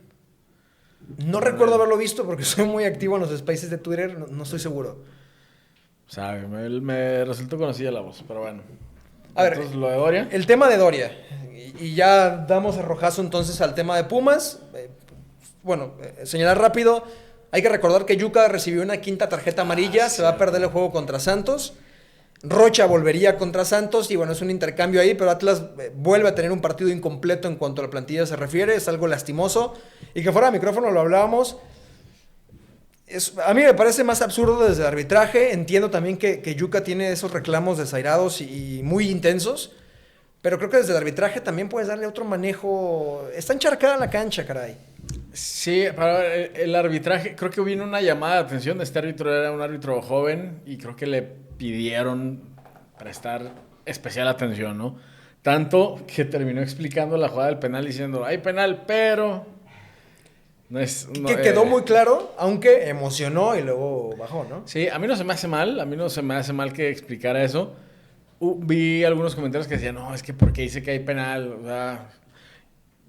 No recuerdo haberlo visto porque soy muy activo en los spaces de Twitter. No estoy seguro. O sea, me resultó conocida la voz, pero bueno. A ver, entonces, lo de Doria. El tema de Doria. Y ya damos arrojazo entonces al tema de Pumas. Señalar rápido. Hay que recordar que Yuka recibió una quinta tarjeta amarilla. Se va a perder el juego contra Santos. Rocha volvería contra Santos. Y bueno, es un intercambio ahí. Pero Atlas vuelve a tener un partido incompleto en cuanto a la plantilla se refiere. Es algo lastimoso. Y que fuera de micrófono lo hablábamos. A mí me parece más absurdo desde el arbitraje. Entiendo también que Yuka tiene esos reclamos desairados y muy intensos. Pero creo que desde el arbitraje también puedes darle otro manejo. Está encharcada la cancha, caray. Sí, para el arbitraje, creo que vino una llamada de atención. Este árbitro era un árbitro joven y creo que le pidieron prestar especial atención, ¿no? Tanto que terminó explicando la jugada del penal diciendo, hay penal, pero... Que quedó muy claro, aunque emocionó y luego bajó, ¿no? Sí, a mí no se me hace mal que explicara eso. Vi algunos comentarios que decían, no, es que porque dice que hay penal, o sea,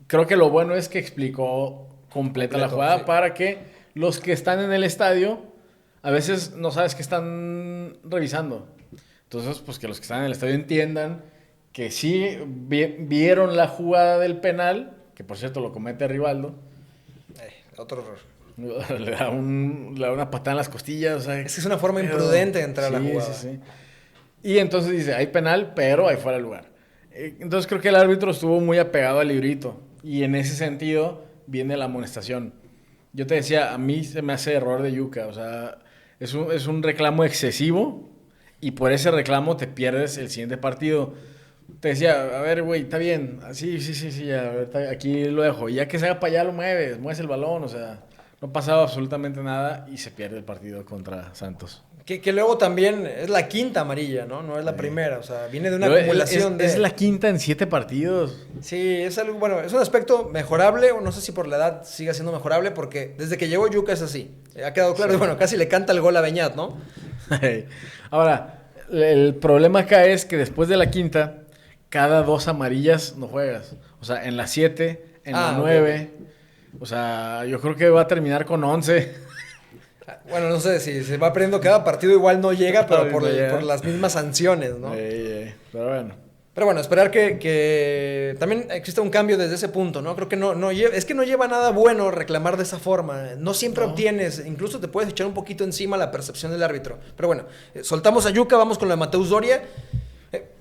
creo que lo bueno es que explicó completa la jugada, sí, para que los que están en el estadio a veces no sabes que están revisando. Entonces, pues que los que están en el estadio entiendan que sí vieron la jugada del penal, que por cierto lo comete Rivaldo. Otro error. Le da una patada en las costillas. O sea, es una forma imprudente de entrar a la jugada. Sí. Y entonces dice, hay penal, pero hay fuera de lugar. Entonces creo que el árbitro estuvo muy apegado al librito. Y en ese sentido viene la amonestación. Yo te decía, a mí se me hace error de yuca. O sea, es un reclamo excesivo y por ese reclamo te pierdes el siguiente partido. Te decía, a ver, güey, está bien. Sí, ya, aquí lo dejo. Y ya que se haga para allá, lo mueves el balón. O sea, no pasaba absolutamente nada y se pierde el partido contra Santos. Que luego también es la quinta amarilla, ¿no? No es la primera. O sea, viene de una acumulación Es la quinta en 7 partidos. Sí, es algo, bueno, es un aspecto mejorable. No sé si por la edad siga siendo mejorable, porque desde que llegó Yuca es así. Ha quedado claro. Sí. Y bueno, casi le canta el gol a Beñat, ¿no? Ahora, el problema acá es que después de la quinta, cada 2 amarillas no juegas. O sea, en la 7, en la 9. Okay. O sea, yo creo que va a terminar con 11. Bueno, no sé, si se va perdiendo cada partido igual no llega, pero por las mismas sanciones, ¿no? Pero bueno. Pero bueno, esperar que también exista un cambio desde ese punto, ¿no? Creo que es que no lleva nada bueno reclamar de esa forma. No siempre obtienes, incluso te puedes echar un poquito encima la percepción del árbitro. Pero bueno, soltamos a Yuca, vamos con lo de Mateus Doria.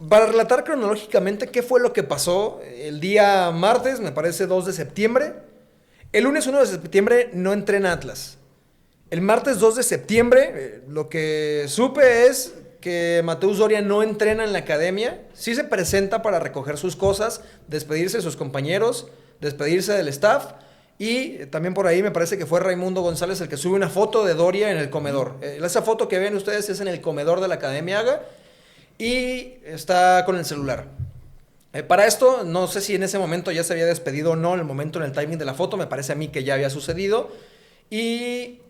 Para relatar cronológicamente qué fue lo que pasó el día martes, me parece 2 de septiembre. El lunes 1 de septiembre no entrena Atlas. El martes 2 de septiembre, lo que supe es que Mateus Doria no entrena en la academia. Sí se presenta para recoger sus cosas, despedirse de sus compañeros, despedirse del staff. Y también por ahí me parece que fue Raimundo González el que sube una foto de Doria en el comedor. Esa foto que ven ustedes es en el comedor de la Academia Haga y está con el celular. Para esto, no sé si en ese momento ya se había despedido o no, en el momento, en el timing de la foto, me parece a mí que ya había sucedido. Y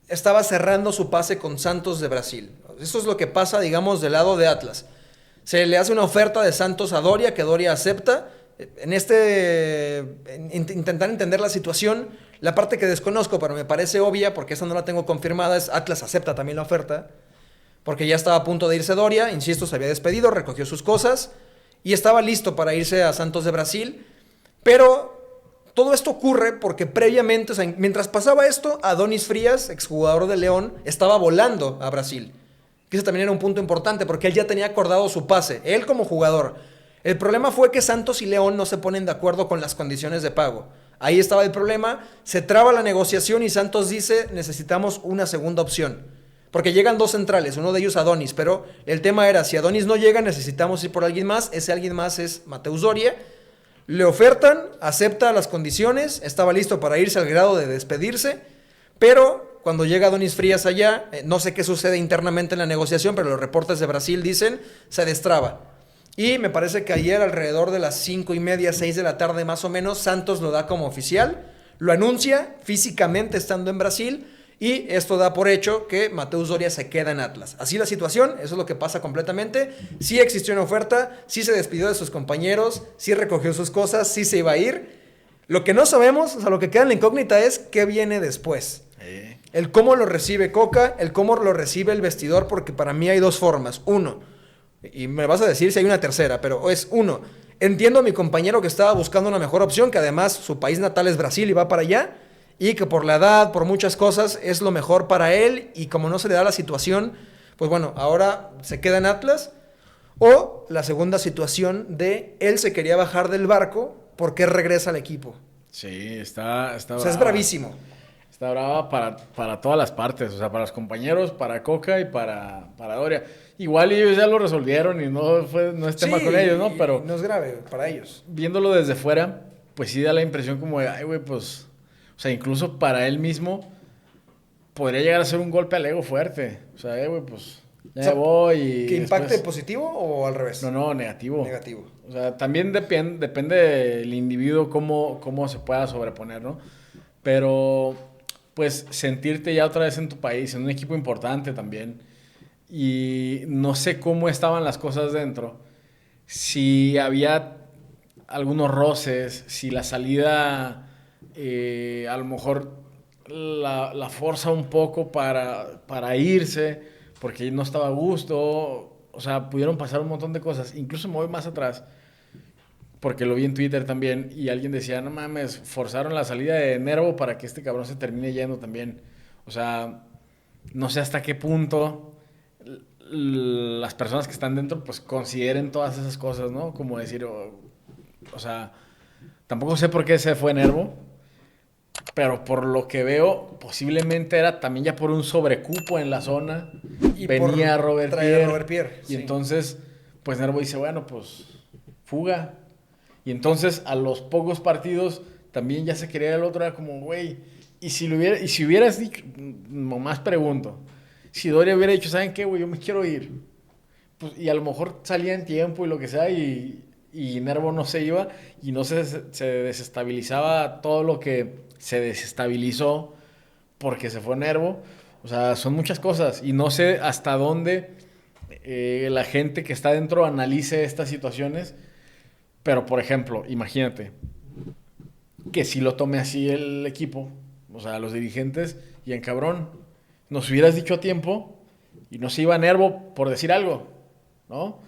estaba cerrando su pase con Santos de Brasil. Eso es lo que pasa, digamos, del lado de Atlas. Se le hace una oferta de Santos a Doria, que Doria acepta. Intentar entender la situación, la parte que desconozco, pero me parece obvia, porque esa no la tengo confirmada, es Atlas acepta también la oferta, porque ya estaba a punto de irse Doria, insisto, se había despedido, recogió sus cosas, y estaba listo para irse a Santos de Brasil, pero todo esto ocurre porque previamente, o sea, mientras pasaba esto, Adonis Frías, exjugador de León, estaba volando a Brasil. Que ese también era un punto importante porque él ya tenía acordado su pase, él como jugador. El problema fue que Santos y León no se ponen de acuerdo con las condiciones de pago. Ahí estaba el problema, se traba la negociación y Santos dice, necesitamos una segunda opción. Porque llegan 2 centrales, uno de ellos Adonis, pero el tema era, si Adonis no llega, necesitamos ir por alguien más, ese alguien más es Mateus Doria. Le ofertan, acepta las condiciones, estaba listo para irse al grado de despedirse, pero cuando llega Adonis Frías allá, no sé qué sucede internamente en la negociación, pero los reportes de Brasil dicen, se destraba. Y me parece que ayer alrededor de las 5:30, 6 de la tarde más o menos, Santos lo da como oficial, lo anuncia físicamente estando en Brasil, y esto da por hecho que Mateus Doria se queda en Atlas. Así la situación, eso es lo que pasa completamente. Sí existió una oferta, sí se despidió de sus compañeros, sí recogió sus cosas, sí se iba a ir. Lo que no sabemos, o sea, lo que queda en la incógnita es qué viene después. El cómo lo recibe Coca, el cómo lo recibe el vestidor, porque para mí hay 2 formas. Uno, y me vas a decir si hay una tercera, pero es uno, entiendo a mi compañero que estaba buscando una mejor opción, que además su país natal es Brasil y va para allá, y que por la edad, por muchas cosas, es lo mejor para él, y como no se le da la situación, pues bueno, ahora se queda en Atlas. O la segunda situación de él se quería bajar del barco porque regresa al equipo. Sí, está o sea, es bravísimo. Está brava para todas las partes, o sea, para los compañeros, para Coca y para Doria. Igual ellos ya lo resolvieron y no es tema con ellos, ¿no? Pero no es grave para ellos. Viéndolo desde fuera, pues sí da la impresión como de, ay, güey, pues... O sea, incluso para él mismo podría llegar a ser un golpe al ego fuerte. O sea, güey, pues ya me voy y... ¿Que impacte positivo o al revés? No, negativo. Negativo. O sea, también depende del individuo cómo se pueda sobreponer, ¿no? Pero, pues, sentirte ya otra vez en tu país, en un equipo importante también. Y no sé cómo estaban las cosas dentro. Si había algunos roces, si la salida a lo mejor la forza un poco para irse, porque no estaba a gusto. O sea, pudieron pasar un montón de cosas. Incluso me voy más atrás, porque lo vi en Twitter también, y alguien decía, no mames, forzaron la salida de Nervo para que este cabrón se termine yendo también. O sea, no sé hasta qué punto las personas que están dentro pues consideren todas esas cosas, ¿no? Como decir, o sea, tampoco sé por qué se fue Nervo, pero por lo que veo, posiblemente era también ya por un sobrecupo en la zona. Y venía por Robert traer a Pierre, Robert Pierre, y sí. entonces, pues Nervo dice, bueno, pues fuga. Y entonces a los pocos partidos también ya se quería el otro, era como, güey, y si hubieras dicho, nomás pregunto, si Doria hubiera dicho, ¿saben qué, güey? Yo me quiero ir. Pues, y a lo mejor salía en tiempo y lo que sea, y Nervo no se iba, y no se desestabilizaba todo lo que se desestabilizó porque se fue Nervo. O sea, son muchas cosas, y no sé hasta dónde la gente que está dentro analice estas situaciones. Pero, por ejemplo, imagínate que si lo tome así el equipo, o sea, los dirigentes, y en cabrón, nos hubieras dicho a tiempo y no se iba a Nervo por decir algo, ¿no?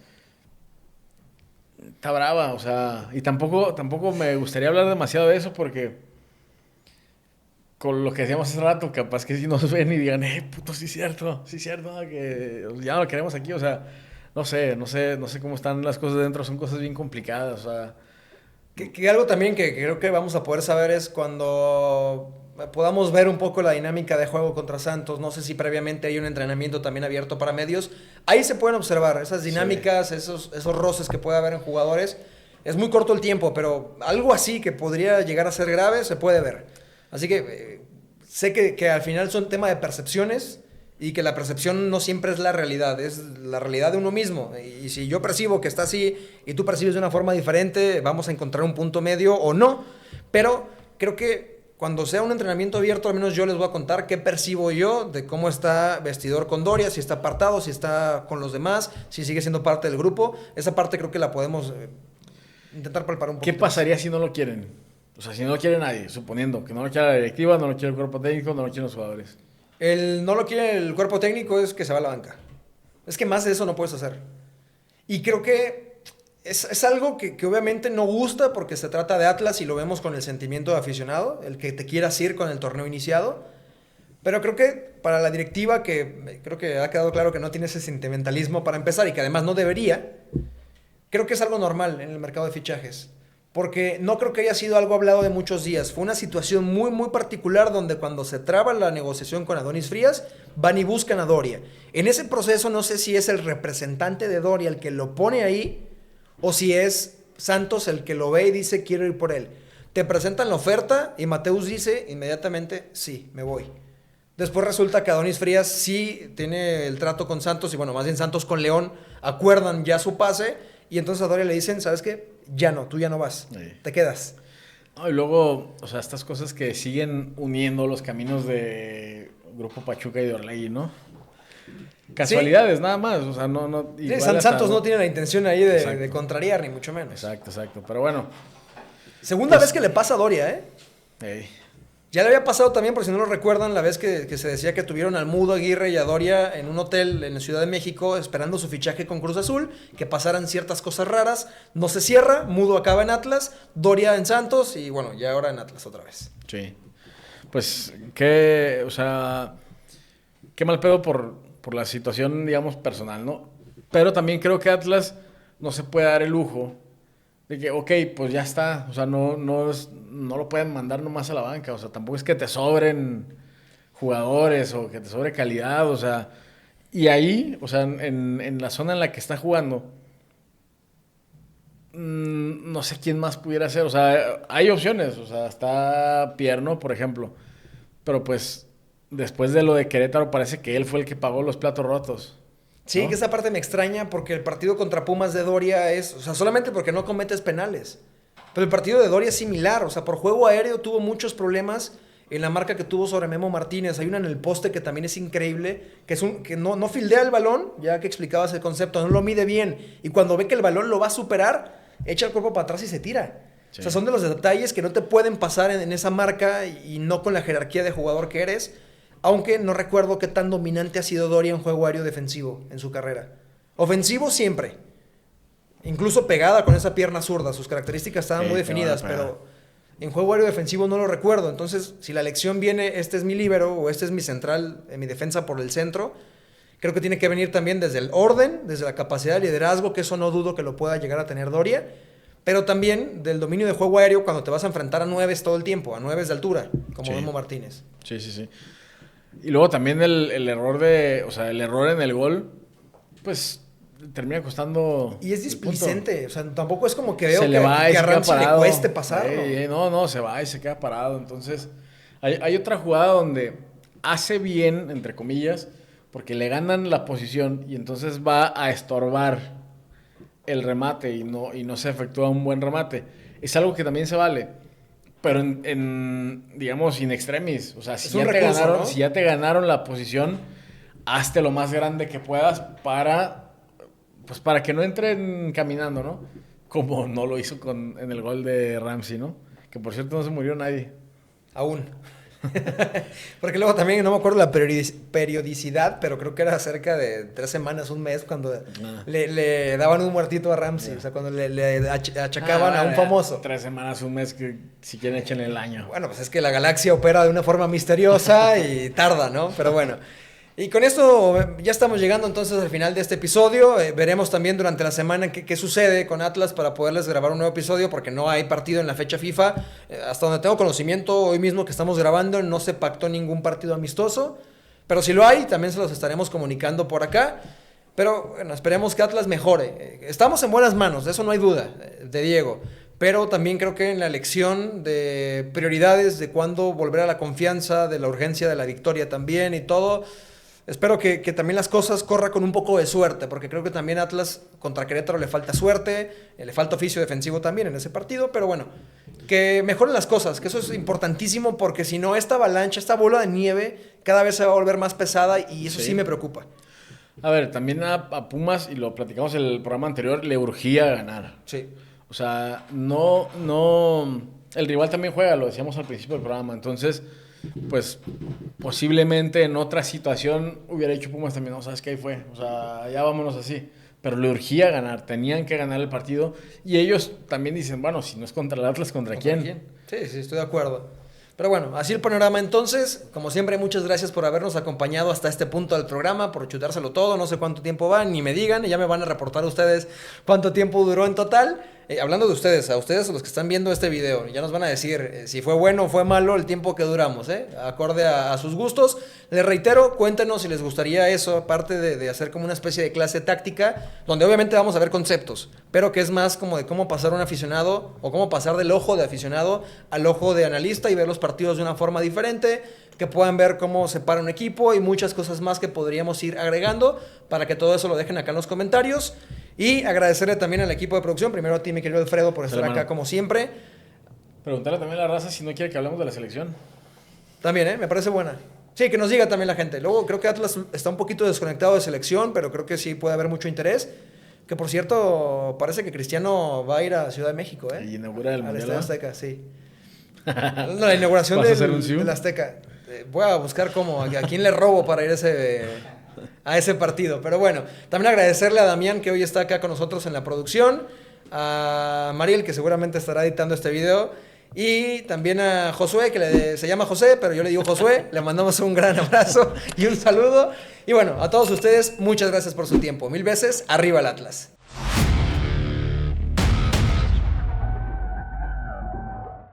Está brava, o sea, y tampoco me gustaría hablar demasiado de eso porque con lo que decíamos hace rato, capaz que si nos ven y digan, puto, sí es cierto, que ya no lo queremos aquí, o sea, no sé cómo están las cosas dentro, son cosas bien complicadas, o sea. Que algo también que creo que vamos a poder saber es cuando podamos ver un poco la dinámica de juego contra Santos. No sé si previamente hay un entrenamiento también abierto para medios. Ahí se pueden observar esas dinámicas, sí, esos roces que puede haber en jugadores. Es muy corto el tiempo, pero algo así que podría llegar a ser grave se puede ver. Así que sé que al final son tema de percepciones y que la percepción no siempre es la realidad, es la realidad de uno mismo. Y si yo percibo que está así y tú percibes de una forma diferente, vamos a encontrar un punto medio o no. Pero creo que cuando sea un entrenamiento abierto, al menos yo les voy a contar qué percibo yo de cómo está Vestidor con Doria, si está apartado, si está con los demás, si sigue siendo parte del grupo. Esa parte creo que la podemos intentar palpar un poco. ¿Qué pasaría si no lo quieren? O sea, si no lo quiere nadie, suponiendo que no lo quiere la directiva, no lo quiere el cuerpo técnico, no lo quieren los jugadores. El no lo quiere el cuerpo técnico es que se va a la banca. Es que más de eso no puedes hacer. Y creo que es algo que obviamente no gusta porque se trata de Atlas y lo vemos con el sentimiento de aficionado, el que te quieras ir con el torneo iniciado. Pero creo que para la directiva, que creo que ha quedado claro que no tiene ese sentimentalismo para empezar y que además no debería, creo que es algo normal en el mercado de fichajes. Porque no creo que haya sido algo hablado de muchos días. Fue una situación muy, muy particular donde cuando se traba la negociación con Adonis Frías, van y buscan a Doria. En ese proceso no sé si es el representante de Doria el que lo pone ahí o si es Santos el que lo ve y dice quiero ir por él. Te presentan la oferta y Mateus dice inmediatamente sí, me voy. Después resulta que Adonis Frías sí tiene el trato con Santos y bueno, más bien Santos con León acuerdan ya su pase y entonces a Doria le dicen, ¿sabes qué? Ya no, tú ya no vas, sí, te quedas. No, y luego, o sea, estas cosas que siguen uniendo los caminos de Grupo Pachuca y de Orlegui, ¿no? Casualidades, sí, nada más, o sea, no sí, Santos no tiene la intención ahí de contrariar, ni mucho menos. Exacto, pero bueno. Segunda vez que le pasa a Doria, ¿eh? Hey. Ya le había pasado también, por si no lo recuerdan, la vez que se decía que tuvieron al Mudo Aguirre y a Doria en un hotel en la Ciudad de México esperando su fichaje con Cruz Azul, que pasaran ciertas cosas raras, no se cierra, Mudo acaba en Atlas, Doria en Santos y bueno, ya ahora en Atlas otra vez. Sí, pues qué mal pedo por la situación, digamos, personal, ¿no? Pero también creo que Atlas no se puede dar el lujo de que, ok, pues ya está, o sea, no lo pueden mandar nomás a la banca, o sea, tampoco es que te sobren jugadores o que te sobre calidad, o sea, y ahí, o sea, en la zona en la que está jugando, no sé quién más pudiera ser, o sea, hay opciones, o sea, está Pierno, por ejemplo, pero pues después de lo de Querétaro parece que él fue el que pagó los platos rotos. Sí, ¿no? Que esa parte me extraña porque el partido contra Pumas de Doria es, o sea, solamente porque no cometes penales. Pero el partido de Doria es similar, o sea, por juego aéreo tuvo muchos problemas en la marca que tuvo sobre Memo Martínez. Hay una en el poste que también es increíble, que no fildea el balón, ya que explicabas el concepto, no lo mide bien. Y cuando ve que el balón lo va a superar, echa el cuerpo para atrás y se tira. Sí. O sea, son de los detalles que no te pueden pasar en esa marca y no con la jerarquía de jugador que eres. Aunque no recuerdo qué tan dominante ha sido Doria en juego aéreo defensivo en su carrera. Ofensivo siempre. Incluso pegada con esa pierna zurda. Sus características estaban muy definidas, pero en juego aéreo defensivo no lo recuerdo. Entonces, si la lección viene, este es mi líbero o este es mi central, mi defensa por el centro, creo que tiene que venir también desde el orden, desde la capacidad de liderazgo, que eso no dudo que lo pueda llegar a tener Doria, pero también del dominio de juego aéreo cuando te vas a enfrentar a 9 todo el tiempo, a 9 de altura, como Memo Martínez. Sí. Y luego también el error el error en el gol, pues termina costando. Y es displicente, o sea, tampoco es como que veo que a Ramsey le cueste pasar. No, se va y se queda parado. Entonces, hay otra jugada donde hace bien, entre comillas, porque le ganan la posición y entonces va a estorbar el remate y no se efectúa un buen remate. Es algo que también se vale, pero digamos, in extremis. O sea, si ya te ganaron la posición, hazte lo más grande que puedas para que no entren caminando, ¿no? Como no lo hizo en el gol de Ramsey, ¿no? Que por cierto no se murió nadie. Aún. Porque luego también, no me acuerdo la periodicidad, pero creo que era cerca de 3 semanas, un mes, cuando le daban un muertito a Ramsey. O sea, cuando le achacaban a un famoso. 3 semanas, un mes, que si quieren echen el año. Bueno, pues es que la galaxia opera de una forma misteriosa y tarda, ¿no? Pero bueno. Y con esto ya estamos llegando entonces al final de este episodio. Veremos también durante la semana qué sucede con Atlas para poderles grabar un nuevo episodio, porque no hay partido en la fecha FIFA. Hasta donde tengo conocimiento, hoy mismo que estamos grabando no se pactó ningún partido amistoso. Pero si lo hay, también se los estaremos comunicando por acá. Pero bueno, esperemos que Atlas mejore. Estamos en buenas manos, de eso no hay duda, de Diego. Pero también creo que en la elección de prioridades, de cuándo volver a la confianza, de la urgencia de la victoria también y todo, espero que también las cosas corran con un poco de suerte, porque creo que también Atlas contra Querétaro le falta suerte, le falta oficio defensivo también en ese partido, pero bueno, que mejoren las cosas, que eso es importantísimo, porque si no, esta avalancha, esta bola de nieve, cada vez se va a volver más pesada y eso sí me preocupa. A ver, también a Pumas, y lo platicamos en el programa anterior, le urgía ganar. Sí. O sea, no, el rival también juega, lo decíamos al principio del programa, entonces, pues, posiblemente en otra situación hubiera dicho Pumas también, no, ¿sabes qué? Ahí fue, o sea, ya vámonos así. Pero le urgía ganar, tenían que ganar el partido, y ellos también dicen, bueno, si no es contra el Atlas, ¿contra quién? Sí, estoy de acuerdo. Pero bueno, así el panorama entonces. Como siempre, muchas gracias por habernos acompañado hasta este punto del programa, por chutárselo todo. No sé cuánto tiempo van, ni me digan, ya me van a reportar ustedes cuánto tiempo duró en total. Hablando de ustedes, a ustedes los que están viendo este video, ya nos van a decir si fue bueno o fue malo el tiempo que duramos, acorde a sus gustos. Les reitero, cuéntenos si les gustaría eso, aparte de hacer como una especie de clase táctica, donde obviamente vamos a ver conceptos, pero que es más como de cómo pasar un aficionado, o cómo pasar del ojo de aficionado al ojo de analista y ver los partidos de una forma diferente, que puedan ver cómo se para un equipo y muchas cosas más que podríamos ir agregando, para que todo eso lo dejen acá en los comentarios. Y agradecerle también al equipo de producción, primero a ti, mi querido Alfredo, por estar acá como siempre. Preguntarle también a la raza si no quiere que hablemos de la selección. También, me parece buena. Sí, que nos diga también la gente. Luego creo que Atlas está un poquito desconectado de selección, pero creo que sí puede haber mucho interés. Que por cierto, parece que Cristiano va a ir a Ciudad de México, Y inaugura el Mundial. Al Estadio Azteca, sí. No, la inauguración del Azteca. Voy a buscar cómo, a quién le robo para ir a ese partido. Pero bueno, también agradecerle a Damián, que hoy está acá con nosotros en la producción, a Mariel, que seguramente estará editando este video, y también a Josué, que se llama José, pero yo le digo Josué. Le mandamos un gran abrazo y un saludo. Y bueno, a todos ustedes, muchas gracias por su tiempo. 1000 veces, arriba el Atlas.